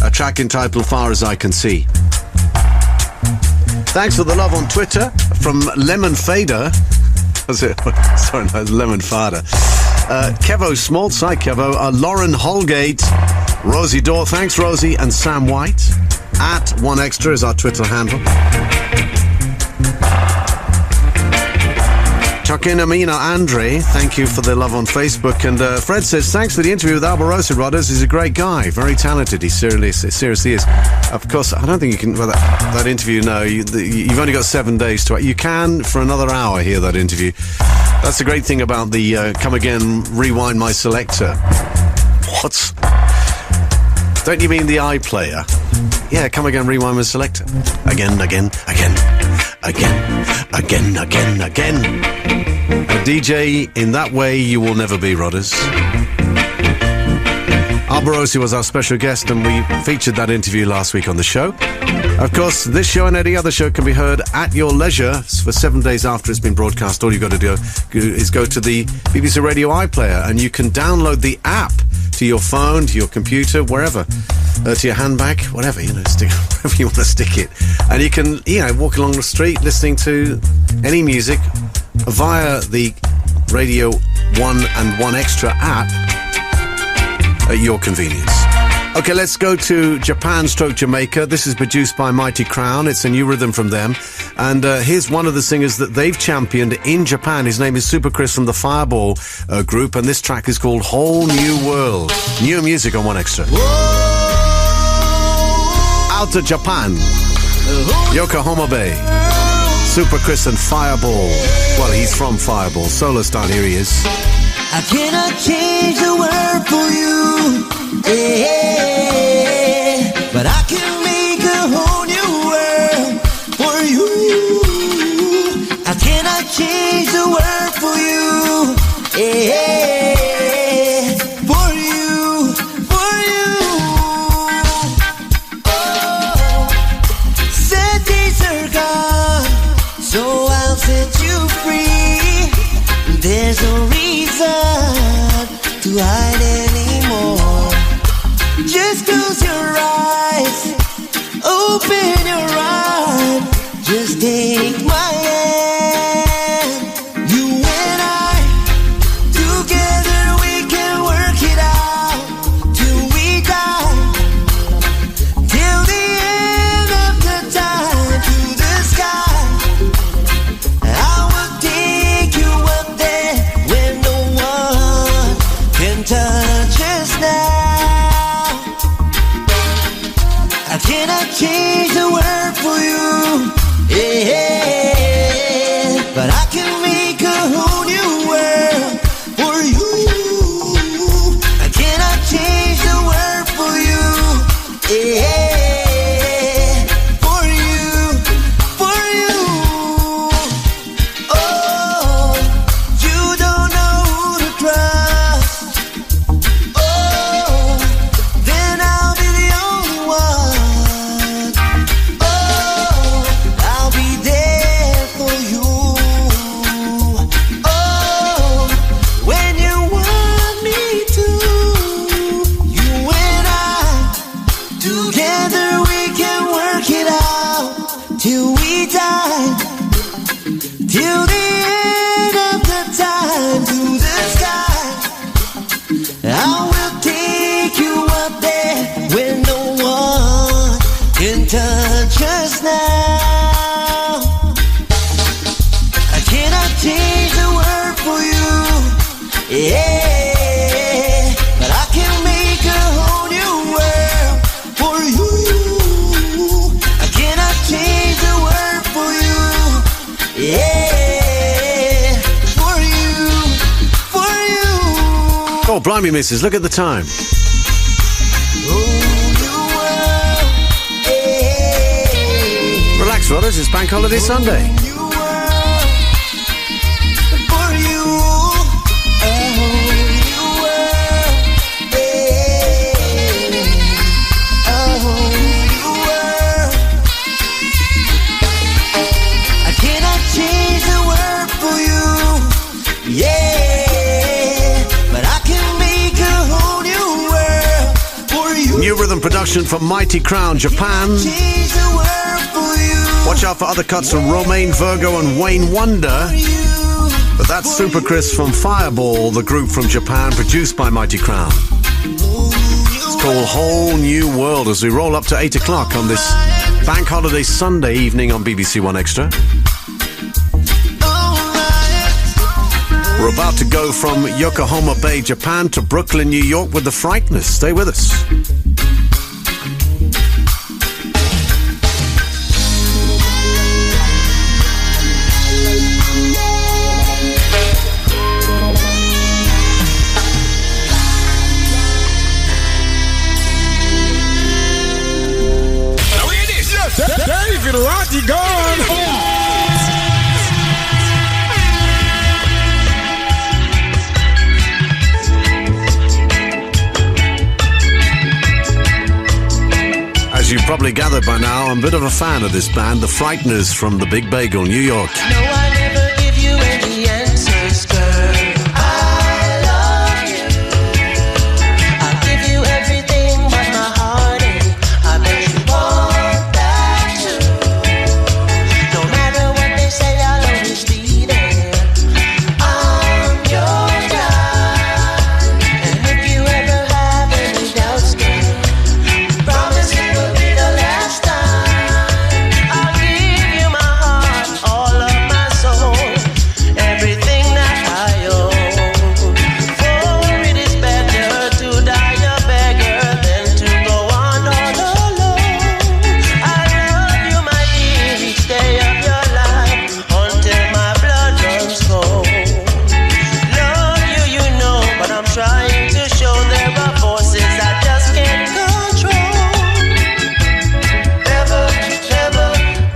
A track entitled Far As I Can See. Thanks for the love on Twitter from Lemon Fader. Was it? Sorry, no, it's Lemon Fader. Kevo Smaltz, hi Kevo. Lauren Holgate, Rosie Dorr, thanks Rosie, and Sam White. At 1Extra is our Twitter handle. Chuckin Amina Andre, thank you for the love on Facebook. And Fred says, thanks for the interview with Albarosa Rodders. He's a great guy, very talented. He seriously is. Of course, I don't think you can, well, that interview, no, you've only got 7 days to, you can for another hour hear that interview. That's the great thing about the Come Again, Rewind My Selector. What? Don't you mean the iPlayer? Yeah, Come Again, Rewind My Selector. Again. A DJ in that way you will never be, Rodders. Barbarossa was our special guest, and we featured that interview last week on the show. Of course, this show and any other show can be heard at your leisure for 7 days after it's been broadcast. All you've got to do is go to the BBC Radio iPlayer, and you can download the app to your phone, to your computer, wherever, to your handbag, whatever, stick wherever you want to stick it. And you can, walk along the street listening to any music via the Radio 1 and 1 Extra app at your convenience. Okay, let's go to Japan/Jamaica. This is produced by Mighty Crown. It's a new rhythm from them. And here's one of the singers that they've championed in Japan. His name is Super Chris from the Fireball group, and this track is called Whole New World. New music on 1 Extra. Out of Japan, Yokohama Bay, Super Chris and Fireball. Well, he's from Fireball. Solo style, here he is. I cannot change the world for you, yeah, but I can make a whole new world for you. I cannot change the world for you, yeah, for you, for you. Oh, sad days are gone, so I'll set you free. There's no reason to hide anymore. Just close your eyes, open your heart, just take my hand. You and I, together we can work it out till we die, till the end of the time, to the sky. I will take you up there where no one can touch us now. I cannot change the world for you, yeah, but I can make a whole new world for you. I cannot change the world for you, yeah, for you, for you. Oh, you don't know who to trust. Oh, then I'll be the only one. Oh, I'll be there for you. Oh, when you want me to. You and I, together we can work it out till we die, till the end of the time, to the sky. I will take you up there where no one can touch us now. I cannot change the world for you, yeah, but I can make a whole new world for you. I cannot change the world for you, yeah, for you, for you. Oh, blimey, missus, look at the time. Relax, brothers, it's Bank Holiday Sunday. For you, I cannot change the world for you, yeah, but I can make a whole new world for you. New rhythm production from Mighty Crown, Japan. Change the world for you. Watch out for other cuts from Romain Virgo and Wayne Wonder. But that's Super Chris from Fireball, the group from Japan, produced by Mighty Crown. It's called Whole New World as we roll up to 8 o'clock on this Bank Holiday Sunday evening on BBC 1 Extra. We're about to go from Yokohama Bay, Japan to Brooklyn, New York with the Frighteners. Stay with us. David Rodigan. probably gathered by now, I'm a bit of a fan of this band, The Frighteners from the Big Bagel, New York. No, I never give you any answers, girl. I love you. I'll give you everything but my heartache. I bet you want that too. No matter what they say, I'll always be there. I'm your guy. And if you ever have any doubts, girl, promise it will be the last time. I'll give you my heart, all of my soul, everything that I own. For it is better to die a beggar than to go on all alone. I love you, my dear, each day of your life until my blood runs cold. Love you, you know, but I'm trying to show there are forces I just can't control. Never, never,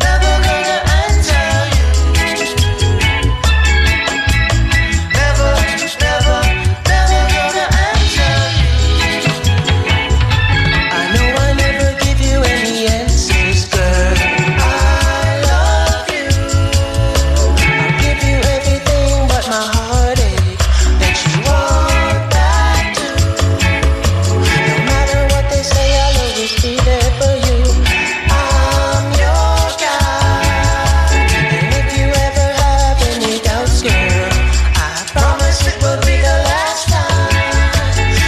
never gonna answer you. Never, never, never gonna answer you. I know I never give you any answers, girl. I love you. I'll give you everything but my heartache. Bet you want that too. No matter what they say, I'll always be there for you. I'm your guy. And if you ever have any doubts, girl, I promise it will be the last time.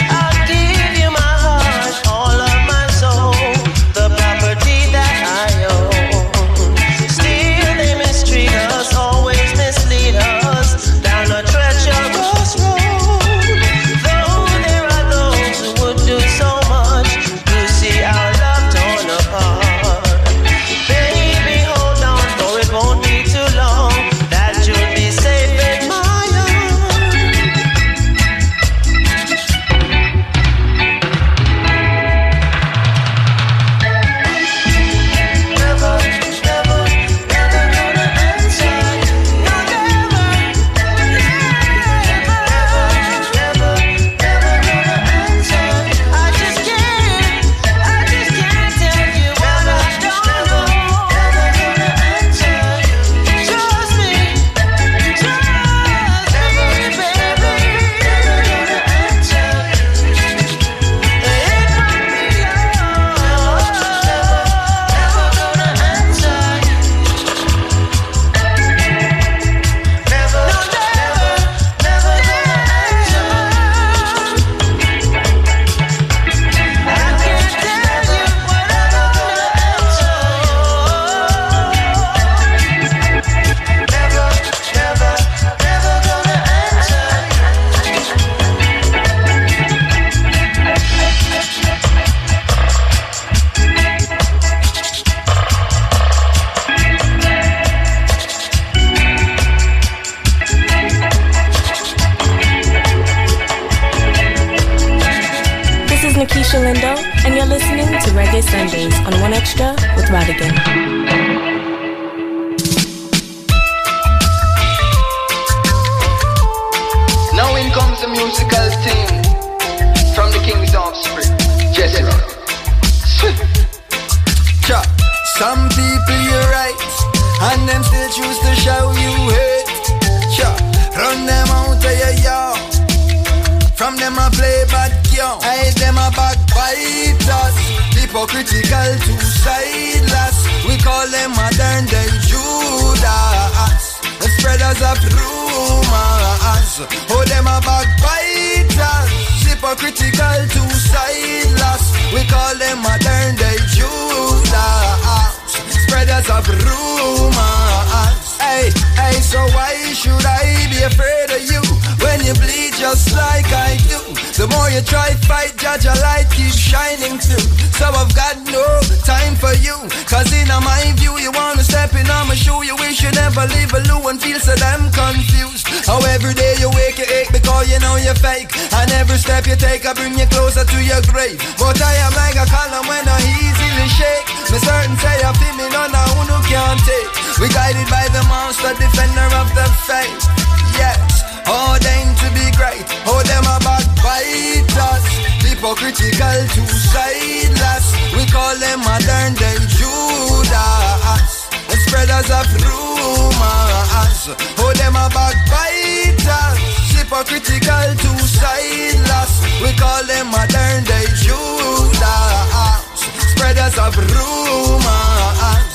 I'll give you my heart, all of my soul, the property that I own. Still they mistreat us, always mislead us down a treacherous road. Though there are those who would do so much to see our love torn apart. Baby, hold on, for it won't be too long that you'll be safe in my arms. Never, never, never gonna answer you. No, never, never, never, never gonna answer you. I just can't tell you what I don't know. Never gonna answer you. Trust me, baby. Never gonna answer you. It might be love. Never gonna answer you. Never, never gonna answer you. I can't tell you what I don't answer you. Never, never, never gonna answer This is Nikisha Lindo, and you're listening to Reggae Sundays on One Extra with Rodigan. Now in comes the musical team from the King's Offspring, Jesse Rock. Some people you're right, and them still choose to show you hate. Run them out of your yard. From them I play bad game, I them a backbiters, hypocritical, two-sideless. We call them modern day Judas, the spreaders of rumors. Oh, them a backbiters, hypocritical, two-sideless. We call them modern day Judas, spreaders of rumors. Hey, so why should I be afraid of you when you bleed just like I do? The more you try fight, judge your light keeps shining through. So I've got no time for you, cause in my view you wanna step in on my shoe. You wish you never leave a loo and feel so damn confused. How every day you wake you ache because you know you're fake, and every step you take I bring you closer to your grave. But I am like a column when I easily shake. Me certain say I feel me none of who can't take. We guided by the monster, defender of the faith. Yes, ordained to be great. Oh, them a backbiters, hypocritical, two-sideless. We call them modern day Hypocritical, two-sideless. We call them modern day Judas, spreaders of rumor.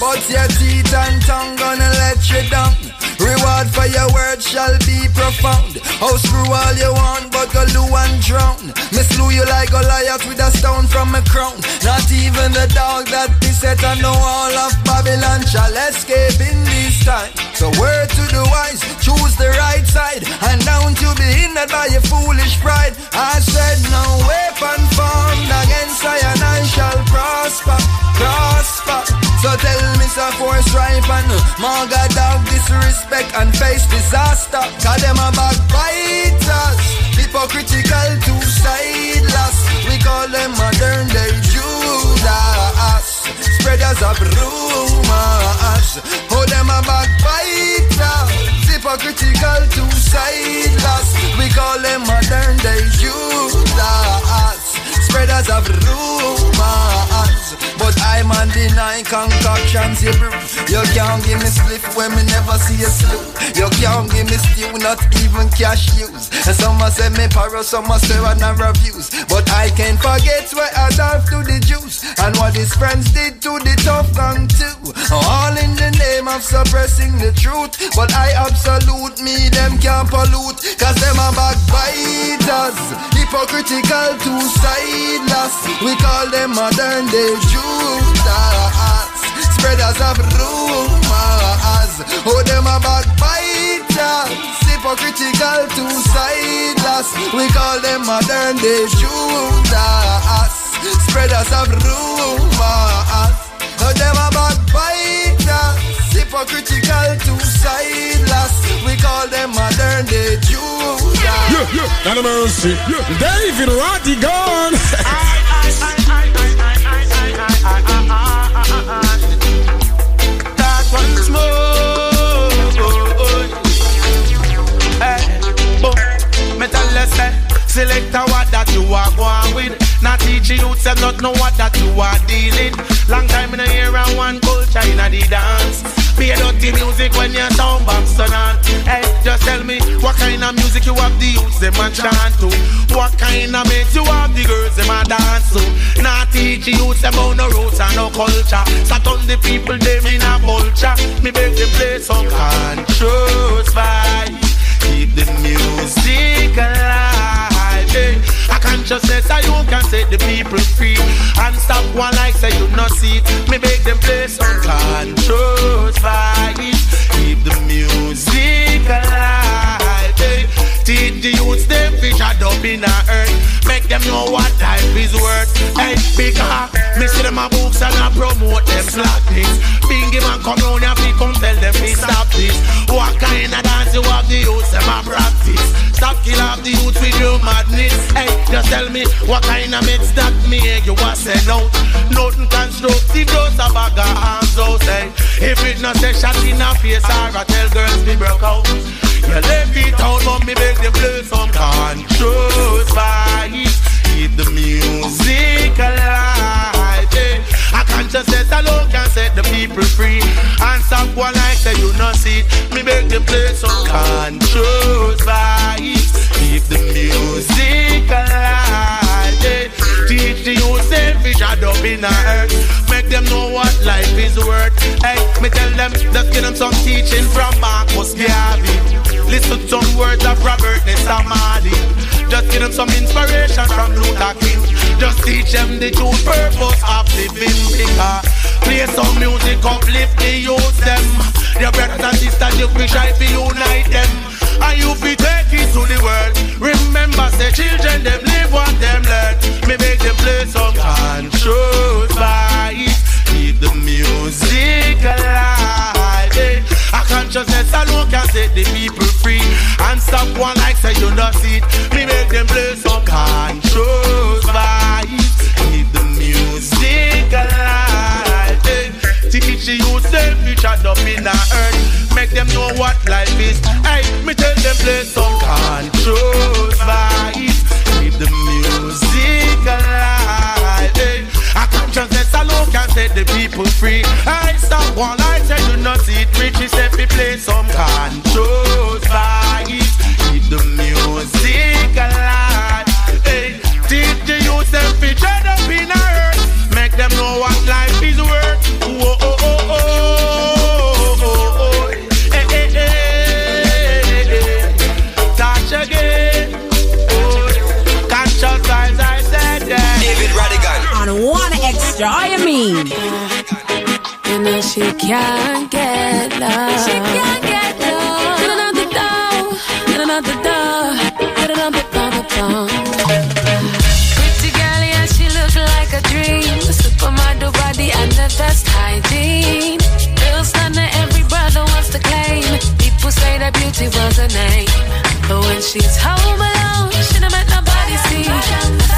But your teeth and tongue gonna let you down. Reward for your words shall be profound. Oh, screw all you want, but go loo and drown. Me slew you like Goliath with a stone from a crown. Not even the dog that is set on the wall of Babylon shall escape in this time. So word to the wise, choose the right side, and don't you be hindered by your foolish pride. I said no weapon formed against I and I shall prosper, prosper. So tell me some force stripe and Marga dog disrespect and face disaster. Cause them a backbiters, hypocritical, two-sideless. We call them modern day Judas, spreaders of rumors. Oh, them a backbiters, hypocritical, two-sideless. We call them modern day Judas, spreaders of rumors. But I'm on deny concoctions you brew. You can't give me spliff when me never see a slew. You can't give me stew, not even cash use. And some say me paro, some say I not reviews. But I can't forget what I done to the Jews and what his friends did to the tough gang too. All in the name of suppressing the truth. But I absolute me, them can't pollute. Cause them are backbiters, hypocritical, two-sideless. We call them modern day Judas, spreaders of rumors. Oh, them a backbiters, hypocritical, two-sideless. We call them modern day Judas, spreaders of rumors. Oh, them a backbiters, hypocritical, two-sideless. We call them modern day Judas. Not a mercy. David Rodigan. That once more. Hey, boom. Me tell you say, select what that you are going with. Not teach you say not know what that you are dealing. Long time in a year and one culture in a the dance. Play dirty music when your sound box turn on. Hey, just tell me what kind of music you have the youths them a chant to. What kind of mates you have the girls them a dance to. Not teach youths about no roots and no culture. Sat on the people them in a vulture. Me beg them play some conscious vibe. Keep the music alive. Hey, a consciousness so you can set the people free. And stop one like say you not see it. Me beg them play some conscious vibes. Keep the music alive. Hey, teach the youths them fish are up in the earth. Make them know what life is worth. Hey, because me see them a books and I promote them slackness. Bingy man come round and we come tell them we stop this. What kind of dance you have the youths them a practice? Stop kill off the youth with your madness. Hey, just tell me what kind of mates that me you a send out. Nothing constructive, just a bag of arms out. Hey, if it not say shot in a face or I tell girls me broke out. You left it out, but me beg them play some conscious vibes. Keep the music alive. Hey, a consciousness alone can set the people free. And stop one like say you not see it. Me beg them play some conscious vibes. Keep the music alive. Hey, teach the youth them fish are up in the earth. Make them know what life is worth. Hey, me tell them, just give them some teaching from Marcus Garvey. Listen to some words of Robert Nestamadi. Just give them some inspiration from Luther King. Just teach them the true purpose of living. Because play some music, uplift the youth them. Your brothers and sisters, you wish I fi unite them. And you fi take it to the world. Remember, say children them live what them learn. Me make them play some conscious vibes. Keep the music alive. Hey, a consciousness alone can set the people free. And stop one like say you not see it. Me make them play some conscious vibes. Keep the music alive. Hey, teach the youth them future up in the earth. Make them know what life is. Hey, me tell them play some conscious vibes. Keep the music alive. Hey, a consciousness alone can set the people free. I stop one like say you not see it. Richie said we play some conscious vibes. Keep the music can't get love. She can't get love. Get another door, get another door, get another door. Pretty girl, yeah, she look like a dream. The supermodel body and the best hygiene. Real stunner, every brother wants to claim. People say that beauty was her name, but when she's home alone, she don't make nobody see. I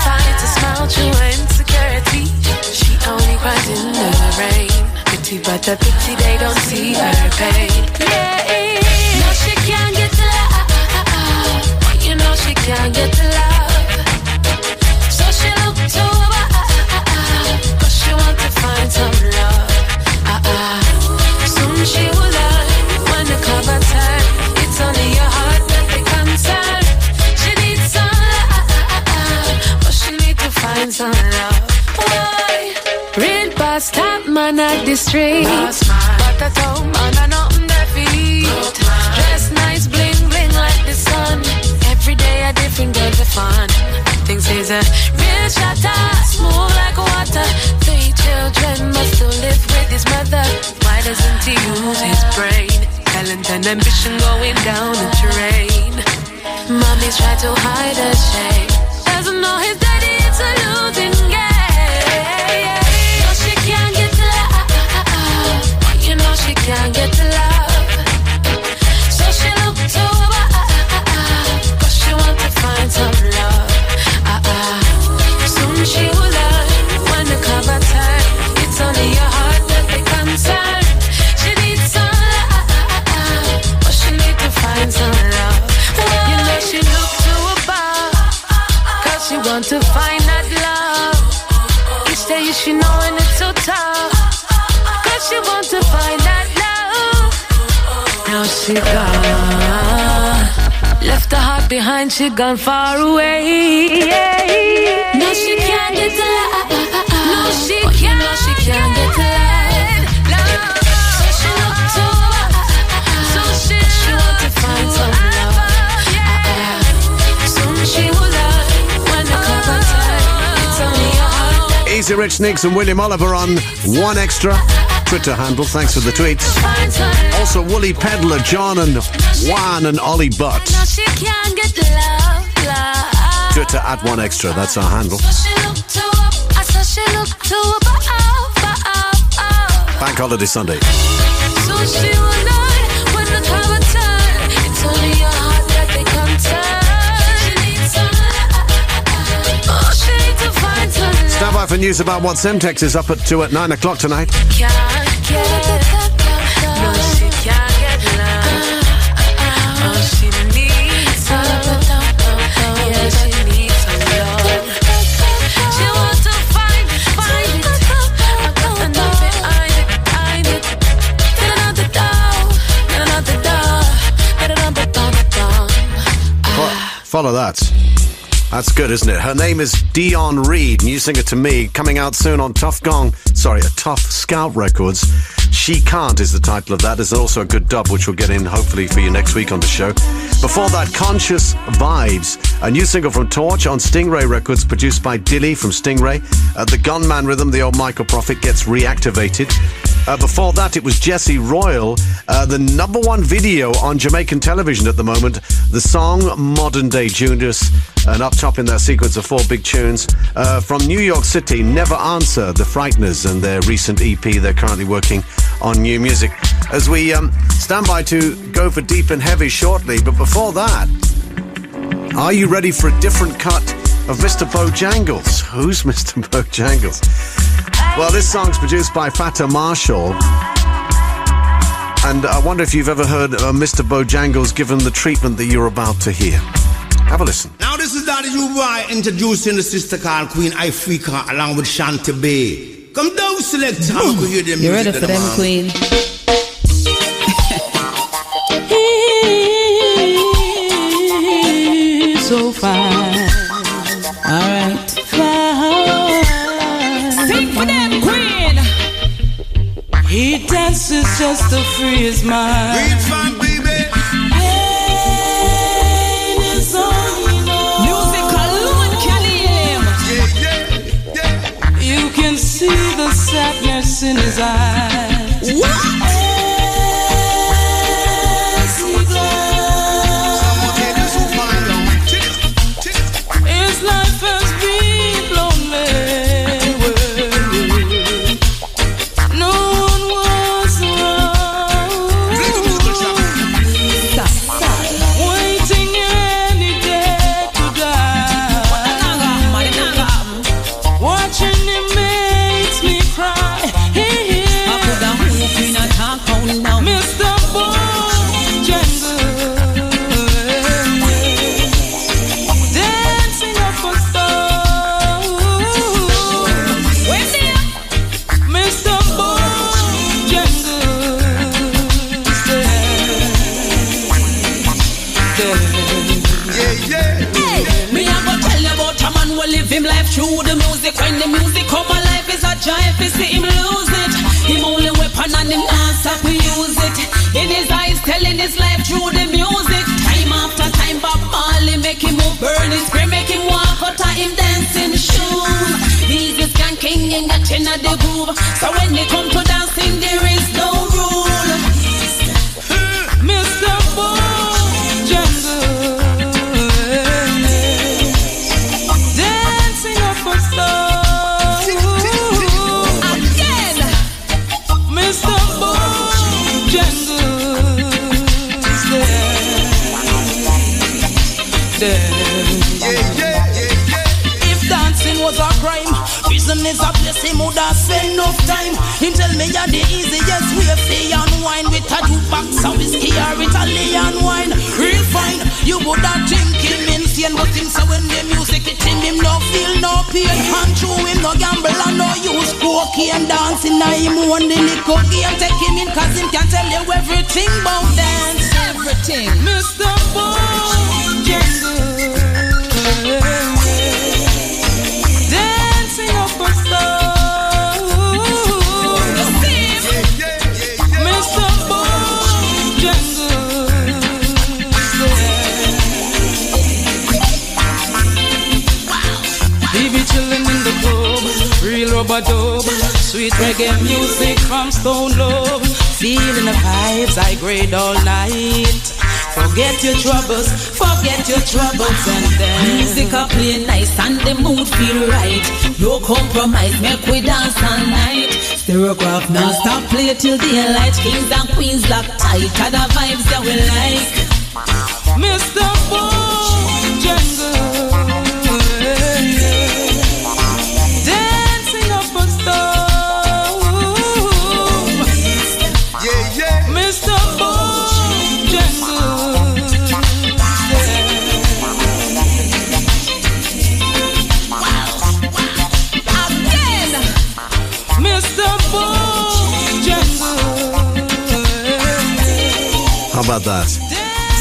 find to smile through her insecurity. She only cries in the rain. Pretty but the pity, they don't see her pain. Yeah, no, she can't get to love. You know she can't get to love. So she look to above, cause she want to find some love. Soon she will learn when the cover turn. It's only your heart that they concern. She needs some love, but she need to find some love. Why? Real boss top man at the street, but at home man I nothing their feet. Dress nice, bling bling like the sun. Every day a different girl to fun. Thinks he's a real shatter, smooth like water. 3 children must still live with his mother. Why doesn't he use his brain? Talent and ambition going down the drain. Mommy's try to hide her shame. Doesn't know his daddy, it's a losing game. No, she can't get to love. You know she can't get to love. So she look to above, cause she want to find some love. Soon she will learn when the cover turn. It's only your heart that they concern. She needs some love, but she need to find some love. You know she look to above, cause she want to find that love. Each day she knowing it's so tough, cause she want to find that love. Now she gone, left the heart behind, she gone far away. No, she can't get to love. No, she can't. No, she can't get to love. So she look to above. So she want to find some love. Soon she will learn when the cover turn. It's only your heart. Easy Rich Nicks and William Oliver on 1Extra Twitter handle. Thanks for the tweets. Also Woolly Peddler, John and Juan and Ollie Butt. No, she can't get love, love. Twitter at 1Extra, that's our handle. Bank Holiday Sunday. So she will learn when the cover turn. It's only your heart that they concern. She needs some love. Oh, she needs to find some love. Stand by for news about what Semtex is up to at 9 o'clock tonight. Can't get no, she can't get love. Oh, she needs some love. Yeah, she needs some love. She wants to find it. And not behind it. Get another door, get another door, get another door. Follow that. That's good, isn't it? Her name is Dion Reed, New Singer to Me, coming out soon on Tough Scout Records. She Can't is the title of that. There's also a good dub, which we'll get in hopefully for you next week on the show. Before that, Conscious Vibes, a new single from Torch on Stingray Records, produced by Dilly from Stingray. The Gunman rhythm, the old Michael Prophet, gets reactivated. Before that, it was Jesse Royal, the #1 video on Jamaican television at the moment, the song Modern Day Juniors, and up top in that sequence of 4 big tunes from New York City, Never Answer, The Frighteners, and their recent EP. They're currently working on new music. As we stand by to go for Deep and Heavy shortly, but before that, are you ready for a different cut of Mr. Bojangles? Who's Mr. Bojangles? Well, this song's produced by Fata Marshall, and I wonder if you've ever heard Mr. Bojangles given the treatment that you're about to hear. Have a listen. Now this is Daddy U-Boy introducing the sister called Queen Ifrica along with Shanty Bay. Come down, select time to hear them. You ready for them, Queen? So fine. Alright. Sing for them, Queen. He dances just to free his mind. Real fun, baby. Pain is all he knows. Music alone can heal him. You can see the sadness in his eyes. What? Hey, me a go tell you about a man who live him life through the music. When the music come alive, it's a joy if you see him lose it. Him only weapon and him not stop we use it. In his eyes telling his life through the music. Time after time Bob Marley make him move, burn his spray, make him walk out of him dancing shoes. He's the skanking in the chin of the groove. So when they come to dancing there is no rule. Mr. Bojangles, dancing up a star. Again, Mr. Bojangles, if dancing was a crime, prison is a place he would have spent enough time. He tell me you're the easiest way to unwind with a jukebox, a whiskey or Italian wine. Real fine, you would have think him insane, but him so when the music hit him no feel no pain. And through him no gamble and no use cocaine. Dancing now him won the liquor game. Take him in cause him can tell you everything about dance. Everything, Mr. Bojangles, dancing up a star. Mr. Bojangles, he be chillin' in the club, real rubber dub, sweet reggae music from Stone Love. Feeling the vibes I grade all night. Forget your troubles and then music a play nice and the mood feel right. No compromise, make we dance all night. Stereograph now stop play till daylight. Kings and queens lock tight, other vibes that we like. Mr. Bojangles, dancing up a storm. Mr. Bojangles, How about that?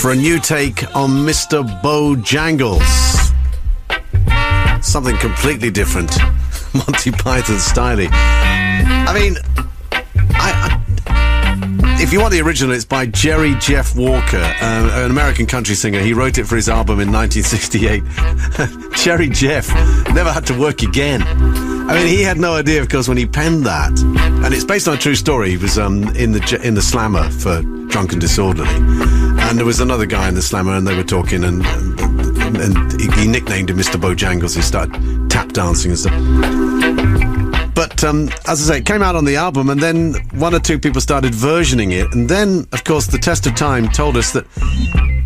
For a new take on Mr. Bojangles. Something completely different. Monty Python style. I mean, if you want the original, it's by Jerry Jeff Walker, an American country singer. He wrote it for his album in 1968. Jerry Jeff never had to work again. I mean, he had no idea, of course, when he penned that. And it's based on a true story. He was in the Slammer for Drunk and Disorderly. And there was another guy in the Slammer, and they were talking, and he nicknamed him Mr. Bojangles. He started tap dancing and stuff. But, as I say, it came out on the album, and then one or two people started versioning it. And then, of course, the test of time told us that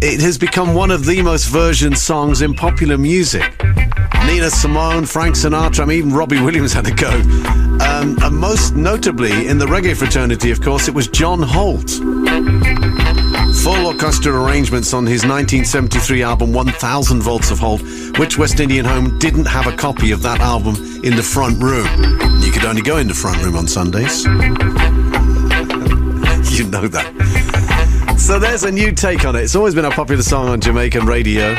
it has become one of the most versioned songs in popular music. Nina Simone, Frank Sinatra, I mean, even Robbie Williams had a go. And most notably, in the reggae fraternity, of course, it was John Holt. Full orchestra arrangements on his 1973 album 1000 Volts of Holt, which West Indian Home didn't have a copy of that album in the front room. You could only go in the front room on Sundays. You know that. So there's a new take on it. It's always been a popular song on Jamaican radio.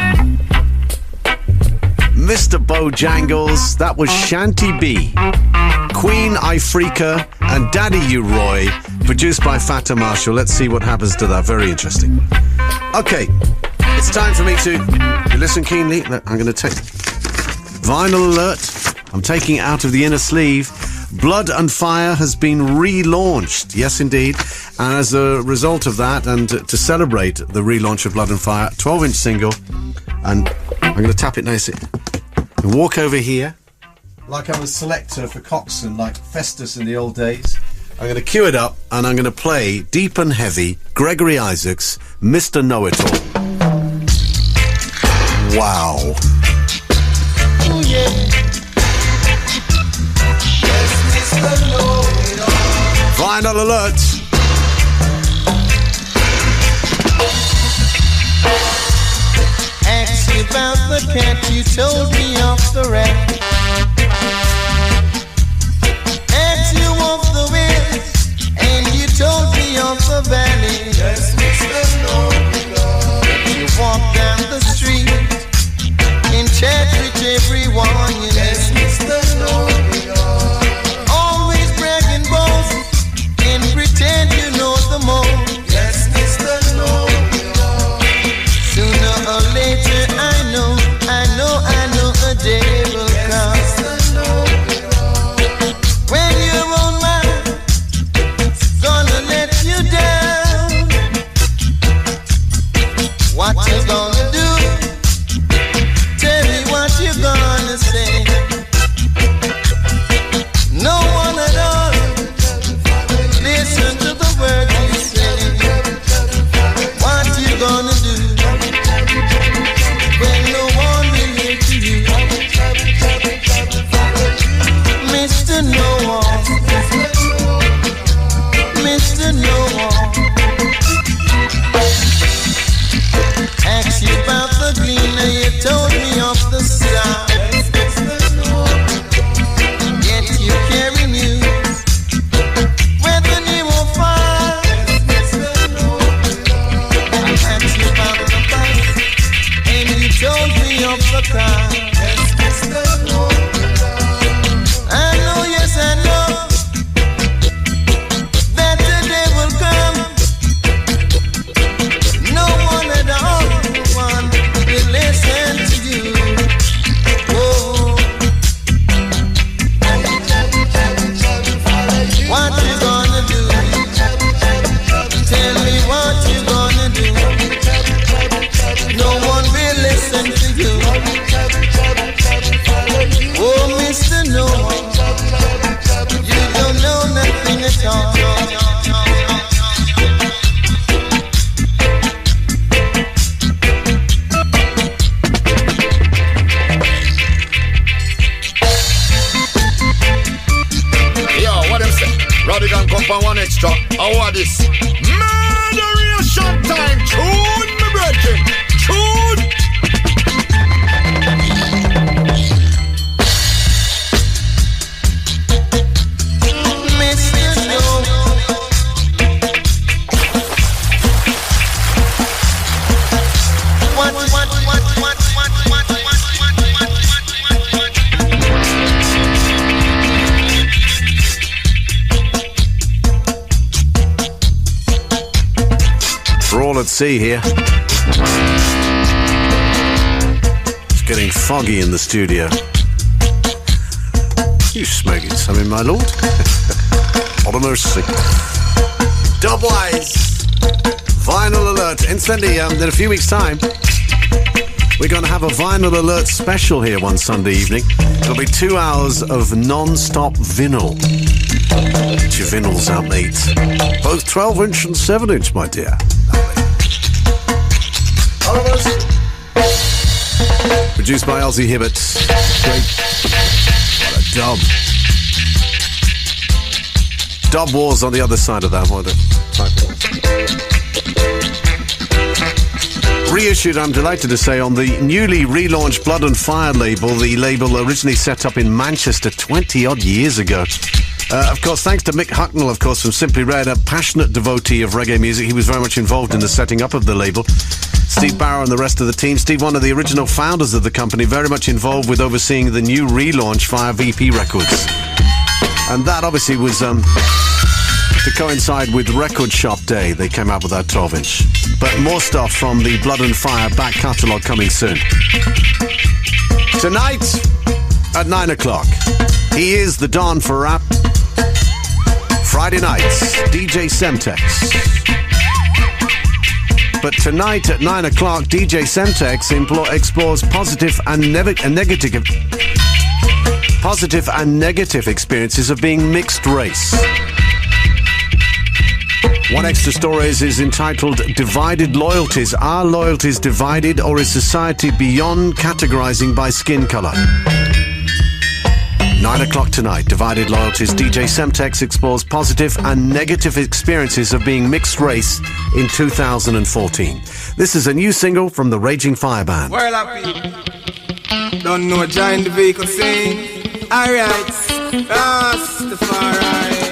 Mr. Bojangles, that was Shanty B, Queen Ifrika and Daddy U Roy, produced by Fata Marshall. Let's see what happens to that. Very interesting. Okay, it's time for me to... You listen keenly. I'm going to take... Vinyl alert. I'm taking it out of the inner sleeve. Blood and Fire has been relaunched. Yes, indeed. And as a result of that, and to celebrate the relaunch of Blood and Fire, 12-inch single, and I'm going to tap it nice. And walk over here, like I was selector for Coxsone, like Festus in the old days. I'm going to cue it up, and I'm going to play deep and heavy Gregory Isaacs, Mr. Know-It-All. Wow. Oh, yeah. Yes, Mr. Know-It-All. Vinyl alert. Ask you about the cat, you told me off the rat. Ask you of the wind, and you told me of the valley. Yes, Mr. Know-It-All. You walk down the the street, in chat with everyone, yes, Mr. Know-it-all. Always bragging boast and pretend you know the most, yes, Mr. Know-it-all. Sooner or later, I know a day will come. Yes, Mr. Know-it-all. When your own mind gonna let you down, what you gonna do? Tell me what you gonna say. No one at all listen to the words you say. What you gonna do when no one will hear to you? Mr. Know-all, Mr. Know-all. Ask you about the gleaner, you told me of the star. Yet you carry news with the new fire. I asked you about the bus, and you told me of the car. I know, yes I know, that the day will come. No one at all will listen to you. Oh, what you gonna do? Tell me what you gonna do. No one will listen to you. Oh, Mr. Know-all, you don't know nothing at all. Yo, what them say? Rodigan come for one extra. How are this? Murderation time. Tune, me brethren. Tune. Mr. Know-all. We're all at sea here. It's getting foggy in the studio. You smoking something, my lord? What a mercy. Dubwise. Vinyl Alert. Incidentally, in a few weeks' time, we're going to have a Vinyl Alert special here one Sunday evening. It'll be 2 hours of non-stop vinyl. Get your vinyls out, mate. Both 12-inch and 7-inch, my dear. Produced by Elsie Hibbert. Great. What a dub. Dub Wars on the other side of that. What a reissued, I'm delighted to say, on the newly relaunched Blood and Fire label, the label originally set up in Manchester 20-odd years ago. Of course, thanks to Mick Hucknall, of course, from Simply Red, a passionate devotee of reggae music. He was very much involved in the setting up of the label. Steve Barrow and the rest of the team. Steve, one of the original founders of the company, very much involved with overseeing the new relaunch via VP Records. And that obviously was to coincide with Record Shop Day. They came out with that 12-inch. But more stuff from the Blood and Fire back catalogue coming soon. Tonight at 9 o'clock, he is the Don for Rap. Friday nights, DJ Semtex. But tonight at 9 o'clock, DJ Semtex explores positive and negative experiences of being mixed race. One extra story is entitled Divided Loyalties. Are loyalties divided, or is society beyond categorizing by skin color? 9 o'clock tonight, Divided Loyalties. DJ Semtex explores positive and negative experiences of being mixed race in 2014. This is a new single from the Raging Fire Band. Well, happy. Don't know, join the vehicle sing. Alright, Rastafari.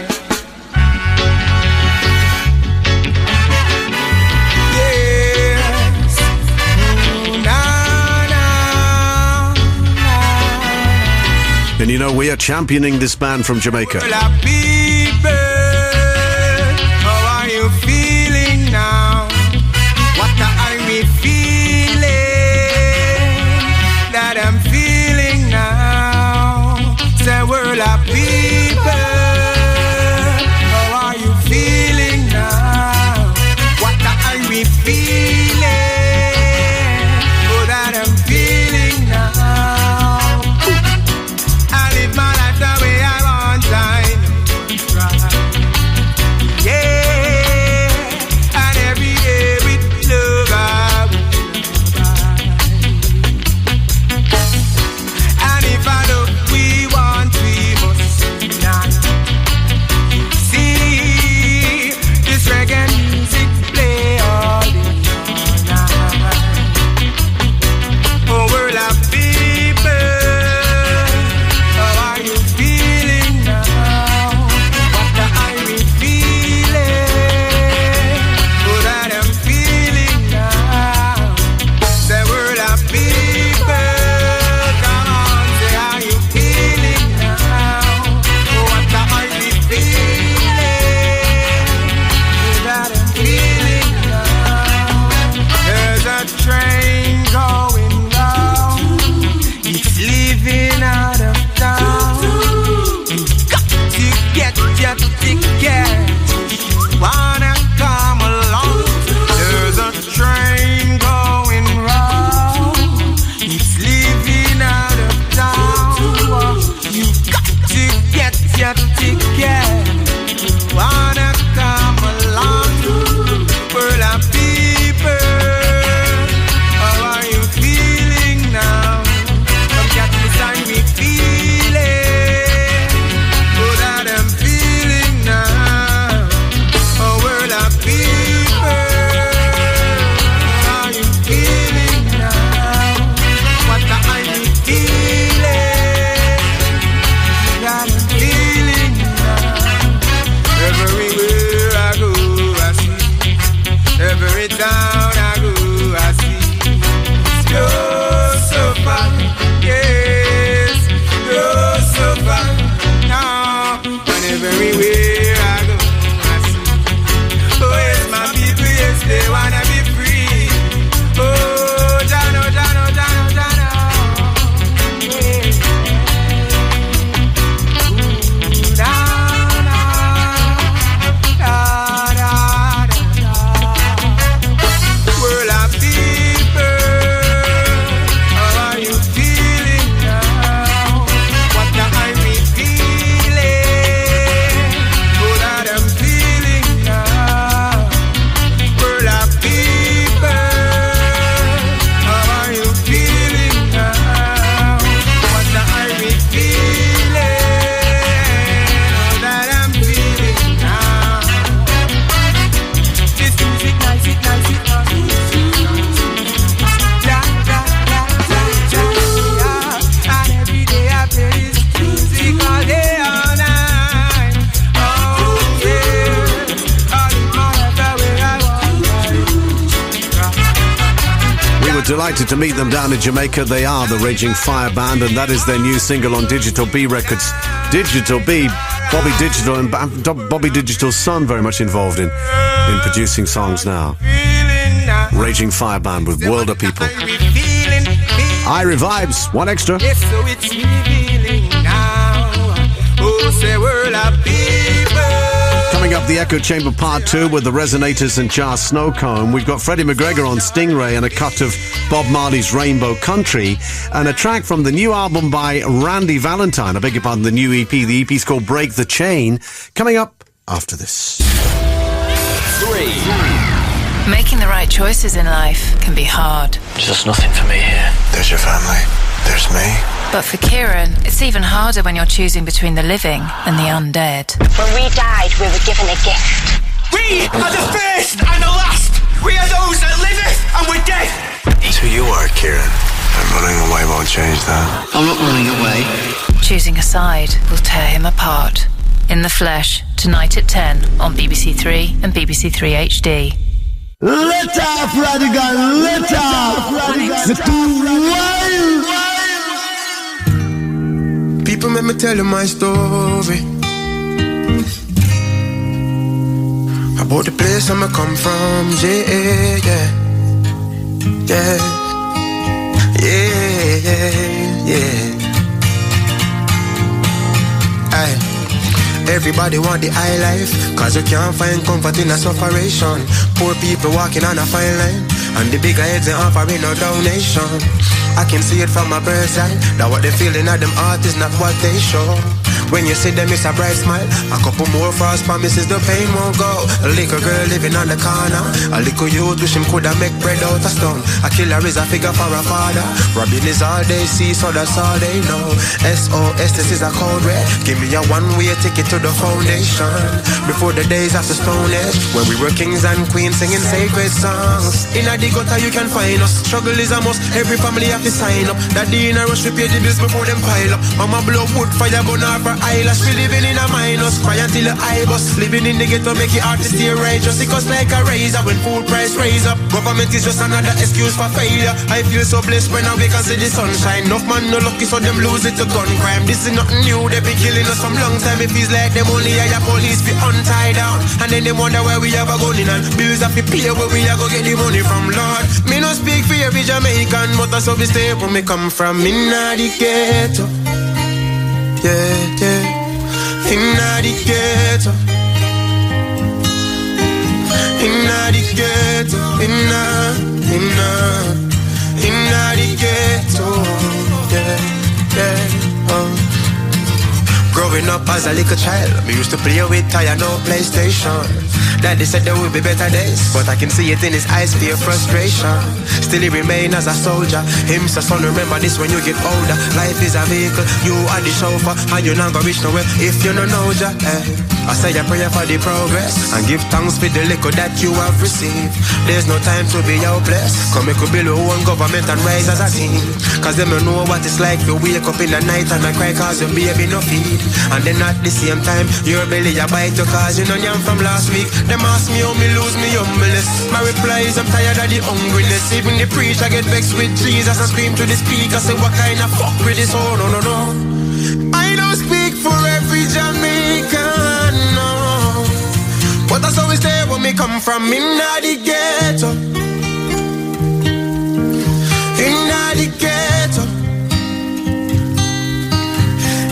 Yes. you know we are championing this band from Jamaica. Well, people, how are you feeling now? What are we feeling that I'm feeling now? Say, world of people, how are you feeling now? What are we feeling? Oh, that I'm feeling now. I live my life the way I want, I know. Yeah, and every day with love I will abide. And if I look, we want, we must unite. See this reggae music play all night. Oh, world of people, how are you feeling now? What are we feeling? Oh, that I'm feeling now. Say, world of people, come on, say, how you feeling now? Oh, what are we feeling? Oh, that I'm feeling now. There's a train going round, it's leaving out of town. You got to get your ticket, wanna come along. There's a train going round, it's leaving out of town. You got to get your ticket, wanna come along. World of people, how are you feeling now? Come get this and we feeling. Oh, that I'm feeling now. Oh, world of people, how are you feeling now? What are you feeling? That I'm feeling now. Everywhere I go, I see. Every town I go, I see. You're so fine, yes, you're so fine now. And everywhere I go, I see. Oh, yes, my people, yes, they wanna be free. Oh, Jano, Jano, Jano, Jano. Yeah. Ooh, da, da, da, da, da. World of people, how are you feeling now? What are we feeling? Oh, that I'm feeling now. World of people, how are you feeling now? What are we feeling? Oh, that I'm feeling now. This music nice, it nice, it nice. Da, da, da, da, da, yeah. And every day I play this music all day, all night. Oh, yeah. I live my life the way I want. We were delighted to meet them down in Jamaica. They are the Raging Fire Band, and that is their new single on Digital B Records. Digital B, Bobby Digital and Bobby Digital's son very much involved in producing songs now. Raging Fire Band with World of People. Irie Vibes, one extra. Yes, so it's me feeling now. Oh, say world of people. Coming up, the Echo Chamber Part 2 with the Resonators and Jar Snowcomb. We've got Freddie McGregor on Stingray and a cut of Bob Marley's Rainbow Country, and a track from the new album by Randy Valentine. I beg your pardon, the new EP. The EP's called Break the Chain. Coming up after this. 3. Making the right choices in life can be hard. Just nothing for me here. There's your family. There's me. But for Kieran, it's even harder when you're choosing between the living and the undead. When we died, we were given a gift. We are the first and the last. We are those that liveth and we're dead. It's who you are, Kieran. And running away won't change that. I'm not running away. Choosing a side will tear him apart. In the Flesh, tonight at 10 on BBC 3 and BBC 3 HD. Let off, Rodigan, let off. The too wild. People let me tell you my story about the place I'm come from. Yeah, yeah, yeah, yeah, yeah, yeah. Aye. Everybody want the high life, cause you can't find comfort in a sufferation. Poor people walking on a fine line, and the bigger heads ain't offering no donation. I can see it from my bird's eye, that what they feeling at them heart is not what they show. When you see them, it's a bright smile. A couple more false promises, the pain won't go. A little girl living on the corner, a little youth wish him coulda make bread out of stone. A killer is a figure for a father. Robbing is all they see, so that's all they know. SOS, this is a code red. Give me a one-way ticket to the foundation. Before the days of the Stone Age, when we were kings and queens singing sacred songs. In a gutter you can find us. Struggle is a must, every family have to sign up. Daddy in a rush to pay the bills before them pile up. Mama blow wood, fire burn off her eyelash. We living in a minus, cry until the eye bust. Living in the ghetto make it hard to stay righteous. It costs like a razor when food price raise up. Government is just another excuse for failure. I feel so blessed when I wake and see the sunshine. Enough man no lucky so them lose it to gun crime. This is nothing new, they be killing us from long time. It feels like them only hire police be untied down. And then they wonder where we ever going and bills have to pay where we are go get the money from. Lord, me no speak for every Jamaican, but that's how we stay where me come from. In the ghetto, yeah, yeah. In the ghetto, in the ghetto, in the ghetto, yeah, yeah, oh. Growing up as a little child, me used to play with tire, no PlayStation. Daddy said there will be better days, but I can see it in his eyes, fear, frustration. Still he remain as a soldier. Him says, son, remember this when you get older. Life is a vehicle, you are the chauffeur, and you're not gonna reach nowhere if you don't know ya. I say a prayer for the progress, and give thanks for the liquor that you have received. There's no time to be hopeless. Come we could build our own government and rise as a team. Cause them don't know what it's like to wake up in the night and I cry cause your baby no feed. And then at the same time, your belly a bite you cause you know yam from last week. Them ask me how me lose me humbleness. My reply is I'm tired of the hungriness. Even the preacher get vexed with Jesus and scream to the speaker. Say what kind of fuck with this? Oh no no no. I don't speak for every Jamaican, no. But that's always there where me come from. In the ghetto, in the ghetto,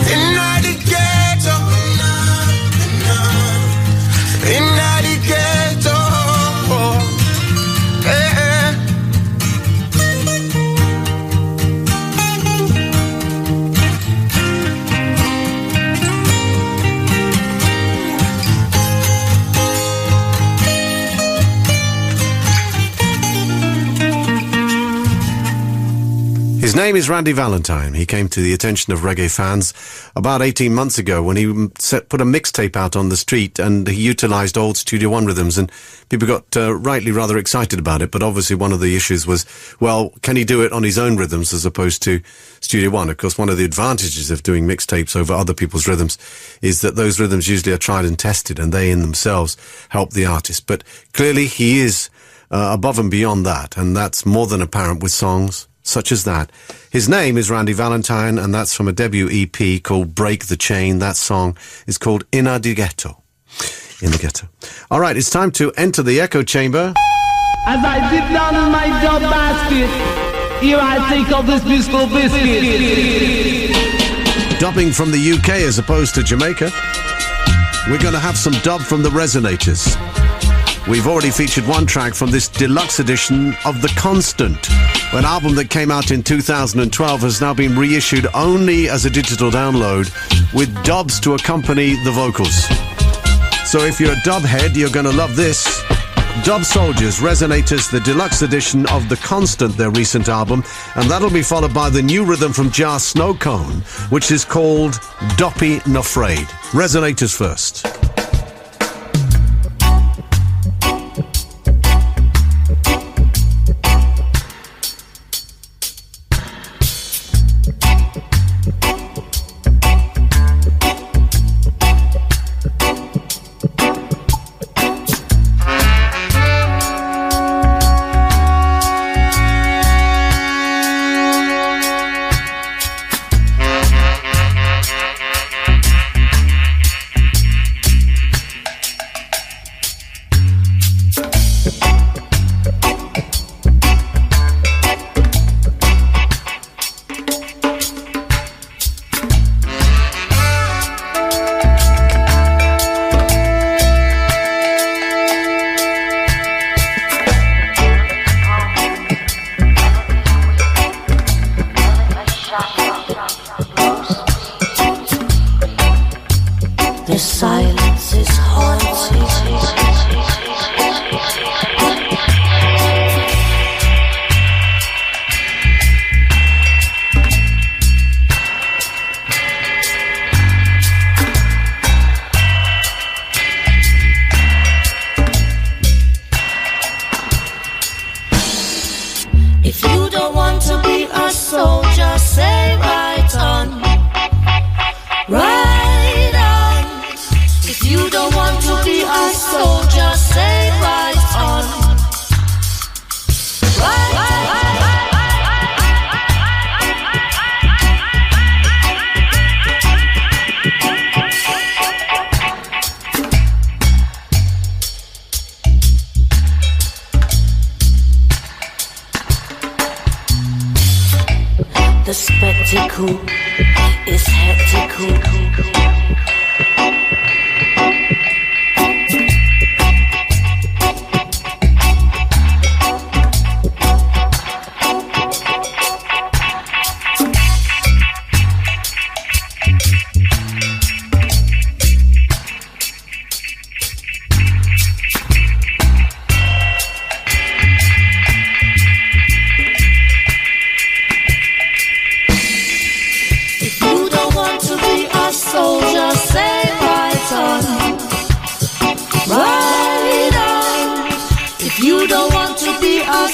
in the ghetto, in the ghetto, yeah. His name is Randy Valentine. He came to the attention of reggae fans about 18 months ago when he put a mixtape out on the street and he utilised old Studio One rhythms, and people got rightly rather excited about it. But obviously one of the issues was, well, can he do it on his own rhythms as opposed to Studio One? Of course, one of the advantages of doing mixtapes over other people's rhythms is that those rhythms usually are tried and tested and they in themselves help the artist. But clearly he is above and beyond that, and that's more than apparent with songs such as that. His name is Randy Valentine, and that's from a debut EP called Break the Chain. That song is called Inna the Ghetto. In the Ghetto. All right, it's time to enter the echo chamber. As I dip down in my dub basket, here I take up this musical biscuit. Dubbing from the UK as opposed to Jamaica. We're going to have some dub from the Resonators. We've already featured one track from this deluxe edition of The Constant. An album that came out in 2012 has now been reissued only as a digital download with dubs to accompany the vocals. So if you're a dub head, you're going to love this. Dub Soldiers, Resonators, the deluxe edition of The Constant, their recent album, and that'll be followed by the new rhythm from Jar Snowcone, which is called Doppy Nafraid. Resonators first. The spectacle is hectical.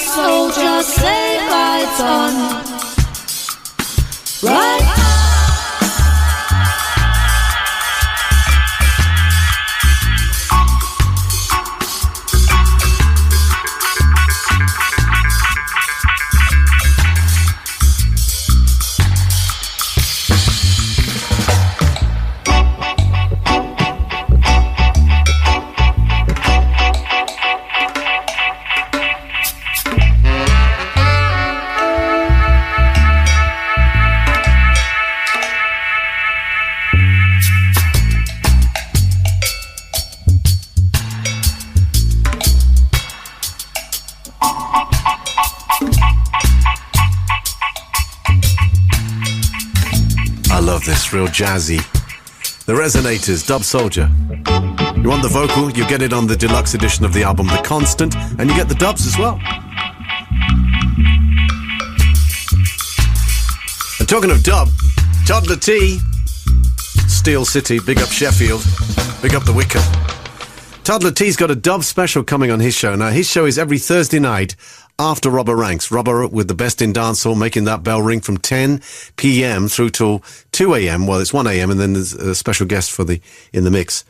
Soldier, say right on, right. Real jazzy. The Resonators, Dub Soldier. You want the vocal, you get it on the deluxe edition of the album The Constant, and you get the dubs as well. And talking of dub, Toddler T, Steel City, big up Sheffield, big up the Wicker. Toddler T's got a dub special coming on his show. Now, his show is every Thursday night after Robber Ranks. Robber with the best in dancehall, making that bell ring from 10 p.m. through till 2 a.m. Well, it's 1 a.m. and then there's a special guest in the mix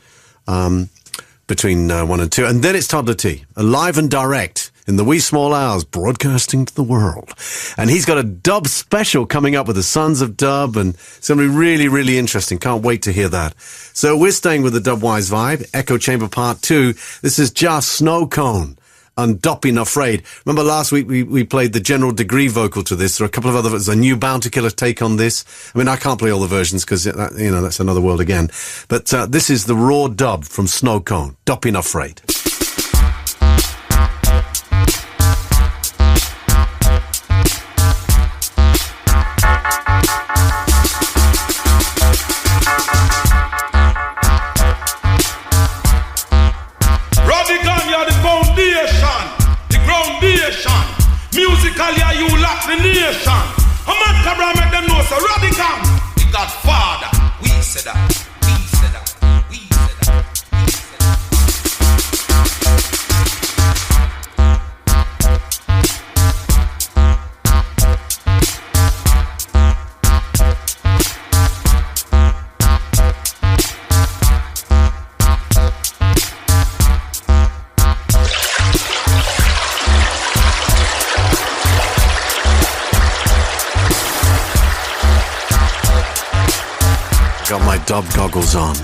between 1 and 2. And then it's Toddler T, live and direct in the wee small hours, broadcasting to the world. And he's got a dub special coming up with the Sons of Dub, and it's going to be really, really interesting. Can't wait to hear that. So we're staying with the Dubwise vibe, Echo Chamber Part 2. This is Just Snow Cone and Doppin Afraid. Remember last week we played the General Degree vocal to this. There are a couple of other, there's a new Bounty Killer take on this. I mean, I can't play all the versions because, that's another world again. But this is the raw dub from Snow Cone, Doppin Afraid. Rodigan, you're the foundation, the groundation. Musically, you lock the nation. A man cabra make them know, so Rodigan, the Godfather. We said that, we said that, we said that, we said that. Got my dub goggles on.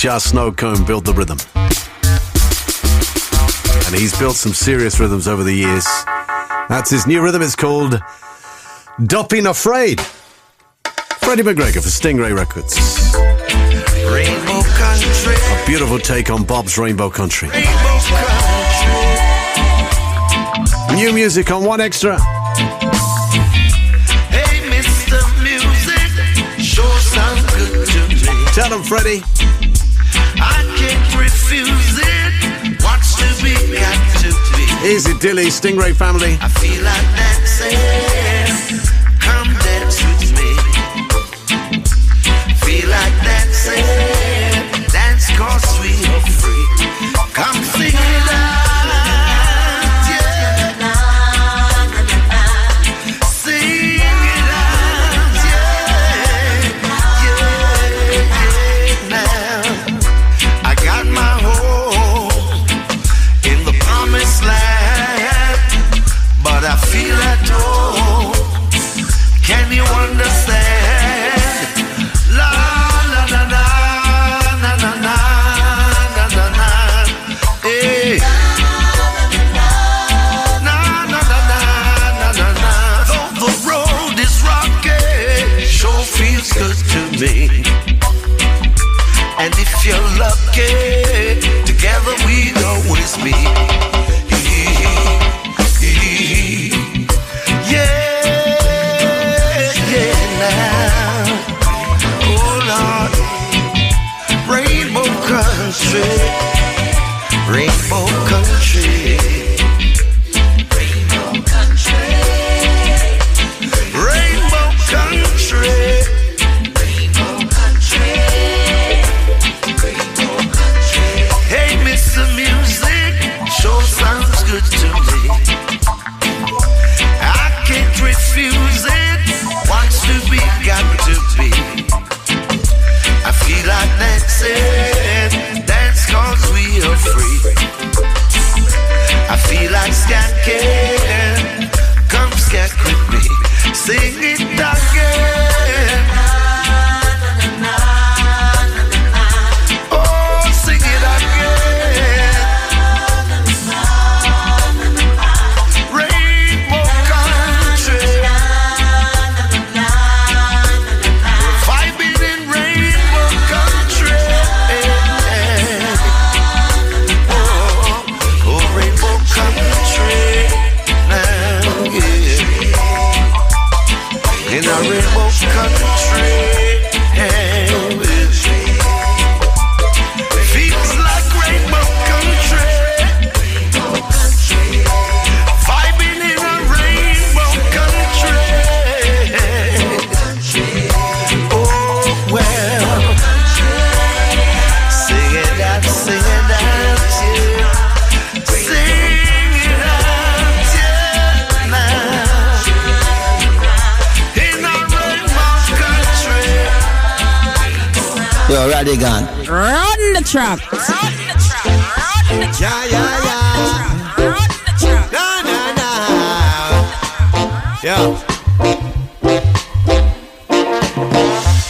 Just Snowcomb built the rhythm. And he's built some serious rhythms over the years. That's his new rhythm. It's called Doppin' Afraid. Freddie McGregor for Stingray Records. Rainbow Country. A beautiful take on Bob's Rainbow Country. Rainbow Country. New music on One Extra. Hey, Mr. Music, sure sounds good to me. Tell him, Freddie. I can't refuse it. What's to be, got to be. Easy Dilly, Stingray family. I feel like dancing. Come dance with me. Feel like dancing. Dance 'cause we are free. Come sing it out. I feel at home. Can you understand? La la la la la la la la la la. Hey. Na na na na na na na. Though the road is rocky, sure feels good to me. And if you're lucky, together we'll always be. Rainbow Country. Rainbow Country. Rainbow Country. Rainbow Country. Rainbow Country. Hey, Mr. Music, sure sounds good to me. I can't refuse it. Wants to be, got to be. I feel like dancing. Dance 'cause we are free. I feel like skanking. Come skank with me. Sing it again. Oh, sing it again. Rainbow Country. Vibing in Rainbow Country. Rainbow Country now, yeah. In a Rainbow Country, yeah. Feels like Rainbow Country. Vibing in a Rainbow Country. Oh well, sing it out, yeah. Yo, Rodigan. Run the track. Run the track. Run the track. Yeah. Run the track. Nah. Yeah.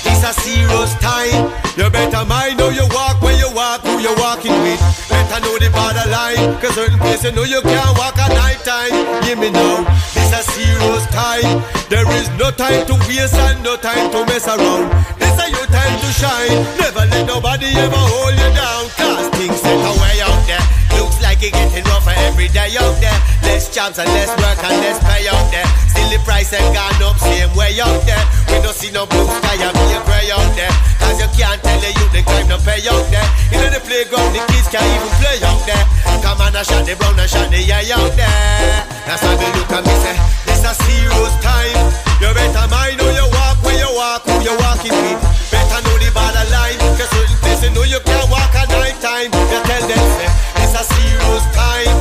It's a serious time. You better mind how you walk, when you walk, who you're walking with. Better know the borderline, 'cause certain places you know you can't walk at night time. Hear me now. It's a serious time. There is no time to waste and no time to mess around. This is your time to shine. Never let nobody ever hold you down. 'Cause things set away out there. Looks like it's getting rougher every day out there. Less jobs and less work and less pay out there. Still the price ain't gone up same way out there. We don't see no blue sky and be a grey out there. 'Cause you can't tell the youth the time no pay out there. In the playground the kids can't even play out there. Come on and shot the brown and shot the eye out there. That's how they look at me say, this a serious time. You better mind how you walk, when you walk, who you walking with. Better know the borderline, 'cause certain places you know you can't walk at night time. You tell them say, it's a serious time.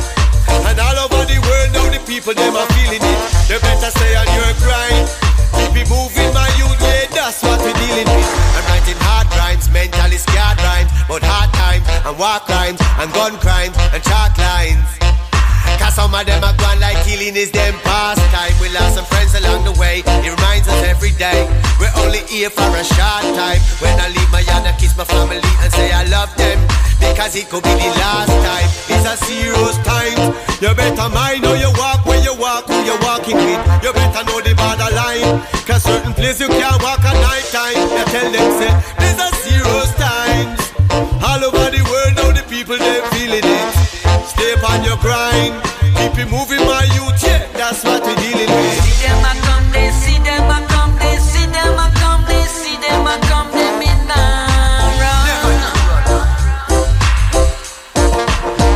And all over the world now the people them are feeling it. You better stay on your grind. Keep it moving my youth, yeah, that's what we're dealing with. I'm writing hard rhymes, mentally scared rhymes, but hard times and war crimes and gun crimes and chalk lines. 'Cause some of them are gone like killing is them pastime. We lost some friends along the way, it reminds us every day we're only here for a short time. When I leave my yard, I kiss my family and say I love them, because it could be the last time. It's a serious time. You better mind how you walk, where you walk, who you're walking with. You better know the borderline, cause certain places you can't walk at night time. You tell them say, these are serious times. All over the world now the people they feeling it. Stay upon your grind, keep it moving my youth, yeah, that's what we're dealing with. See them a come, they see them a come, they see them a come, they see them a come, them in now run.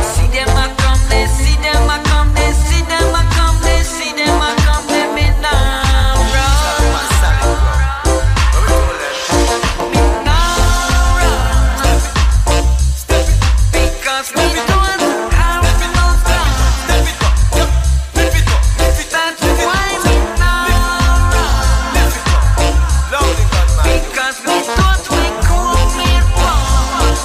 See them a come, they see them a come, they see them a come, they see them a come, them in now run. Because we don't have enough time. That's why we now run. Because we thought we could meet one.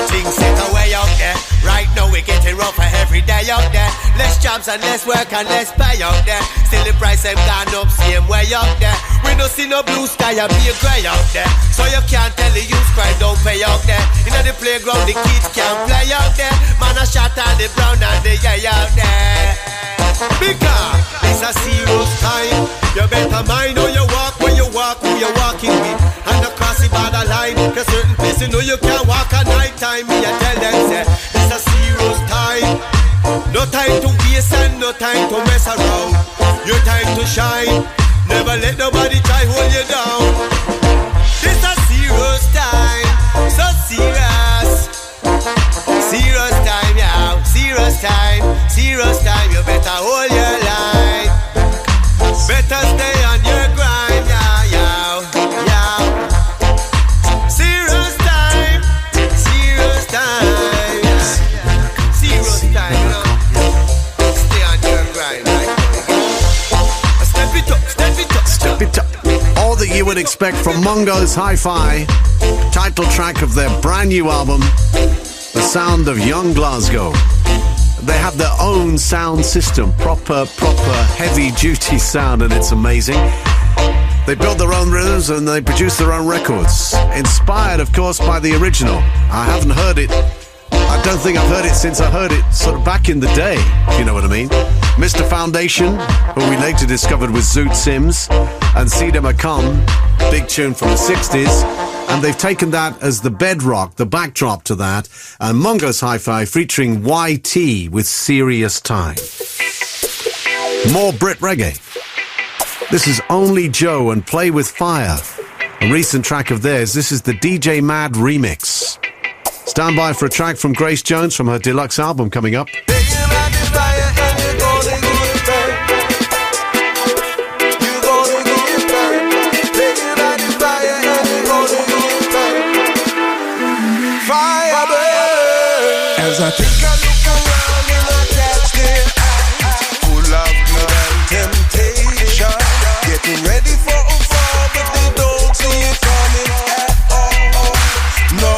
Things set away out there. Right now we're getting rougher every day out there. Less jobs and less work and less pay out there. Still the price them gone up same way out there. We no see no blue sky and be a grey out there. So you can't tell the youth crime don't pay out there. In the playground the kids can't play out there. Man a shot at the brown and the yay out there. Because it's a serious time. You better mind how you walk, when you walk, who you're walking with. And across the borderline, cause certain places you know you can't walk at night time. Me I tell them say, it's a serious time. No time to waste and no time to mess around. Your time to shine. Never let nobody try hold you down. It's a serious time. So serious. Serious time, yeah. Serious time. Serious time. You better hold your line. Better stay on your grind, yeah, yeah, yeah. Serious time. Serious time. Serious time, you know. Stay on your grind, right? Step it up, step it up. Step it up. All that you would expect from Mongo's Hi-Fi, title track of their brand new album, The Sound of Young Glasgow. They have their own sound system, proper heavy-duty sound, and it's amazing. They build their own rhythms and they produce their own records. Inspired, of course, by the original. I haven't heard it. I don't think I've heard it since I heard it sort of back in the day, if you know what I mean. Mr. Foundation, who we later discovered was Zoot Sims, and See Dem A Come, big tune from the 60s. And they've taken that as the bedrock, the backdrop to that. And Mongo's Hi-Fi featuring YT with Serious Time. More Brit reggae. This is Only Joe and Play With Fire, a recent track of theirs. This is the DJ Mad remix. Stand by for a track from Grace Jones from her deluxe album coming up. As I think I look around and I catch their eyes, full of good and temptation, getting ready for a fall, but they don't see it coming at all. No,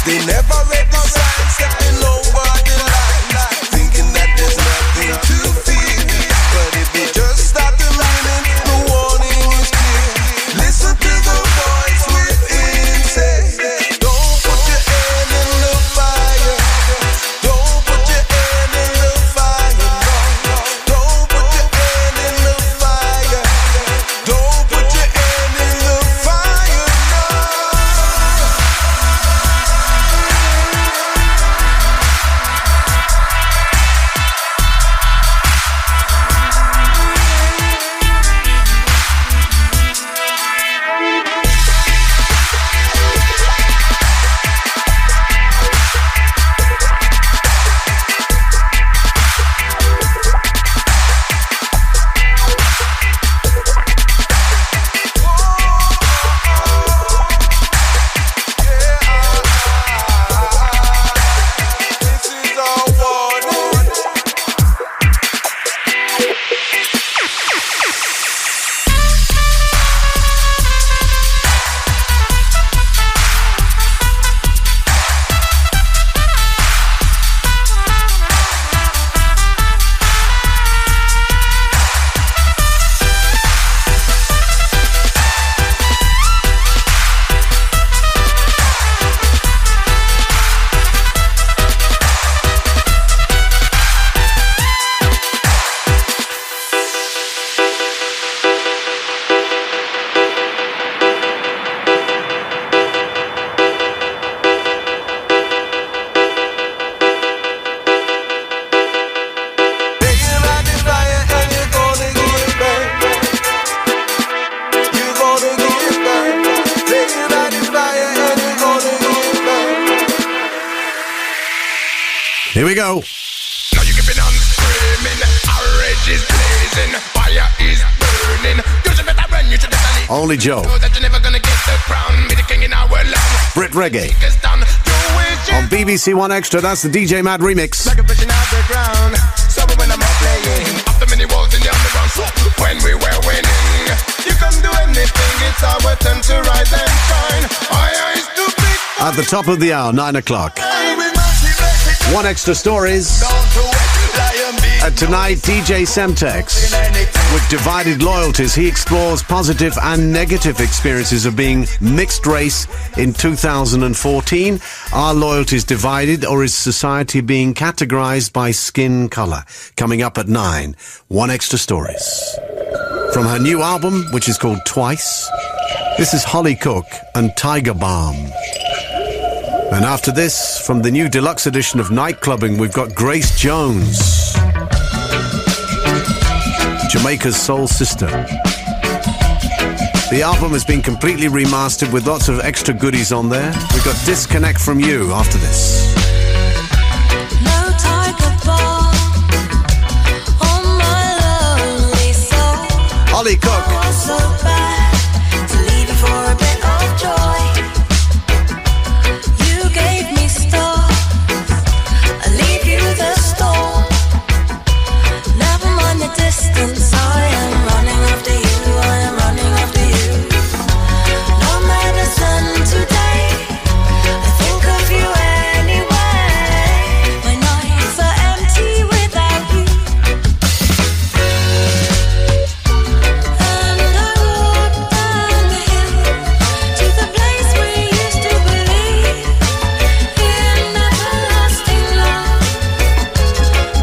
they never read the signs, stepping over the line, thinking that there's nothing to fear. But if they just stop the minute, the warning is clear. Listen to the voice within, say, don't put your hand in the fire. Here we go. Now you keep it on screaming. Our rage is blazing. Fire is burning. You should better run. You should better leave. Only Joe. Know that you're never gonna get the crown. Be the king in our land. Brit Reggae. Take us down. On BBC One Extra, that's the DJ Mad remix. Like a vision out the ground. So when I'm out playing, after many walls in the underground, so when we were winning, you can do anything. It's our turn to rise and shine. I is too big. At the top of the hour, 9 o'clock. One Extra Stories. Tonight, DJ Semtex. With Divided Loyalties, he explores positive and negative experiences of being mixed race in 2014. Are loyalties divided, or is society being categorized by skin color? Coming up at 9. One Extra Stories. From her new album, which is called Twice, this is Holly Cook and Tiger Balm. And after this, from the new deluxe edition of Nightclubbing, we've got Grace Jones, Jamaica's soul sister. The album has been completely remastered with lots of extra goodies on there. We've got Disconnect From You after this. No tiger balm on my lonely soul. Holly Cook. I was so bad to leave you for a bit of joy. You gave me stars, I leave you the storm. Never mind the distance, I am running after you, I am running after you. No medicine today, I think of you anyway. My nights are empty without you. And I walk down the hill to the place we used to believe in everlasting love.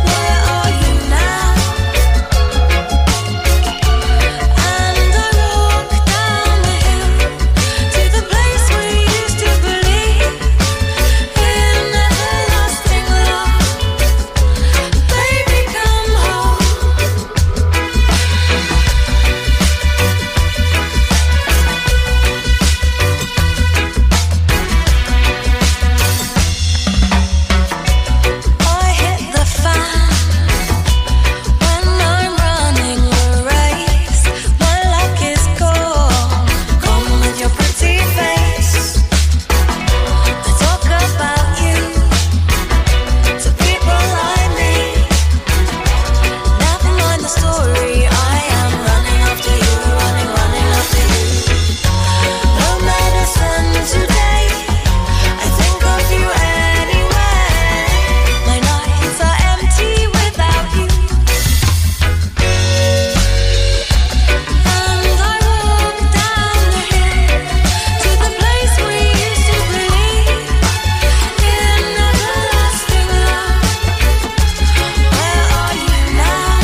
Where are you now? And I walk down the hill to the place we used to believe in everlasting love. Baby, come home. I hit the fan when I'm running a race. My luck is gone. Come with your pretty face. I talk about you to people I meet. Never mind the story. I am running after you, running after you. No medicine today. I think of you anyway. My nights are empty without you. And I walk down the hill to the place we used to believe in everlasting love. Where are you now?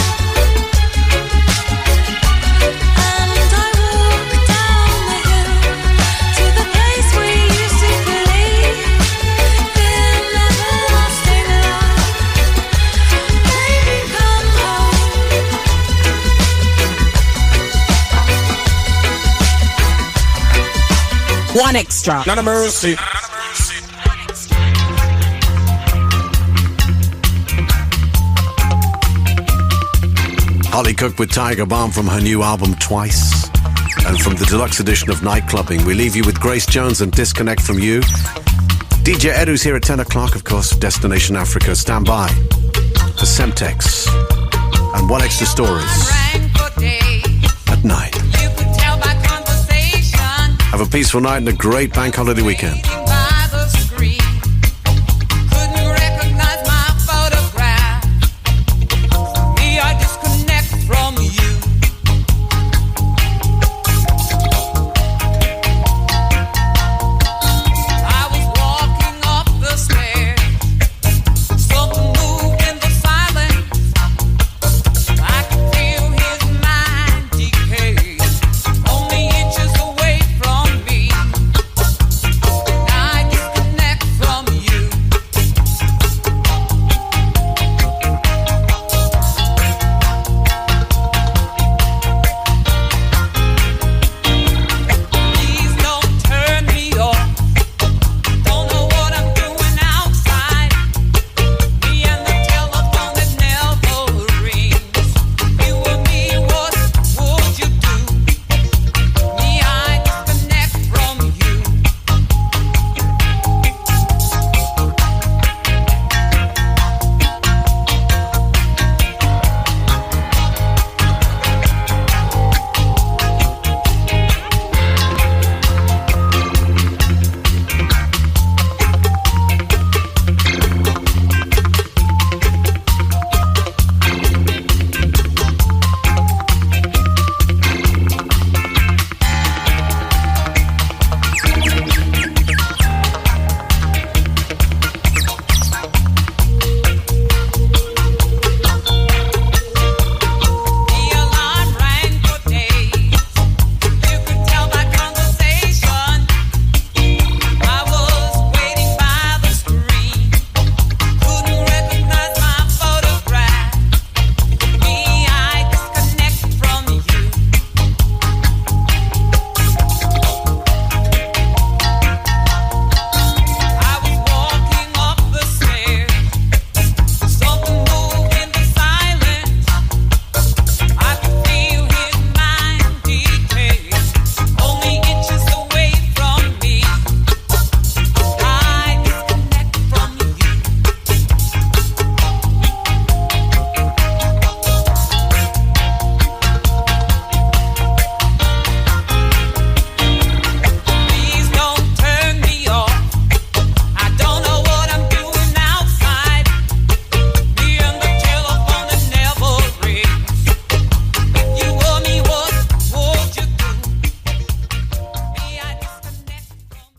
And I walk down the hill to the place we used to believe in everlasting love. Baby, come home. One Extra. Not a mercy. Holly Cook with Tiger Balm from her new album Twice. And from the deluxe edition of Nightclubbing, we leave you with Grace Jones and Disconnect From You. DJ Edu's here at 10 o'clock, of course, Destination Africa. Stand by for Semtex and One Extra Stories at 9. Have a peaceful night and a great bank holiday weekend.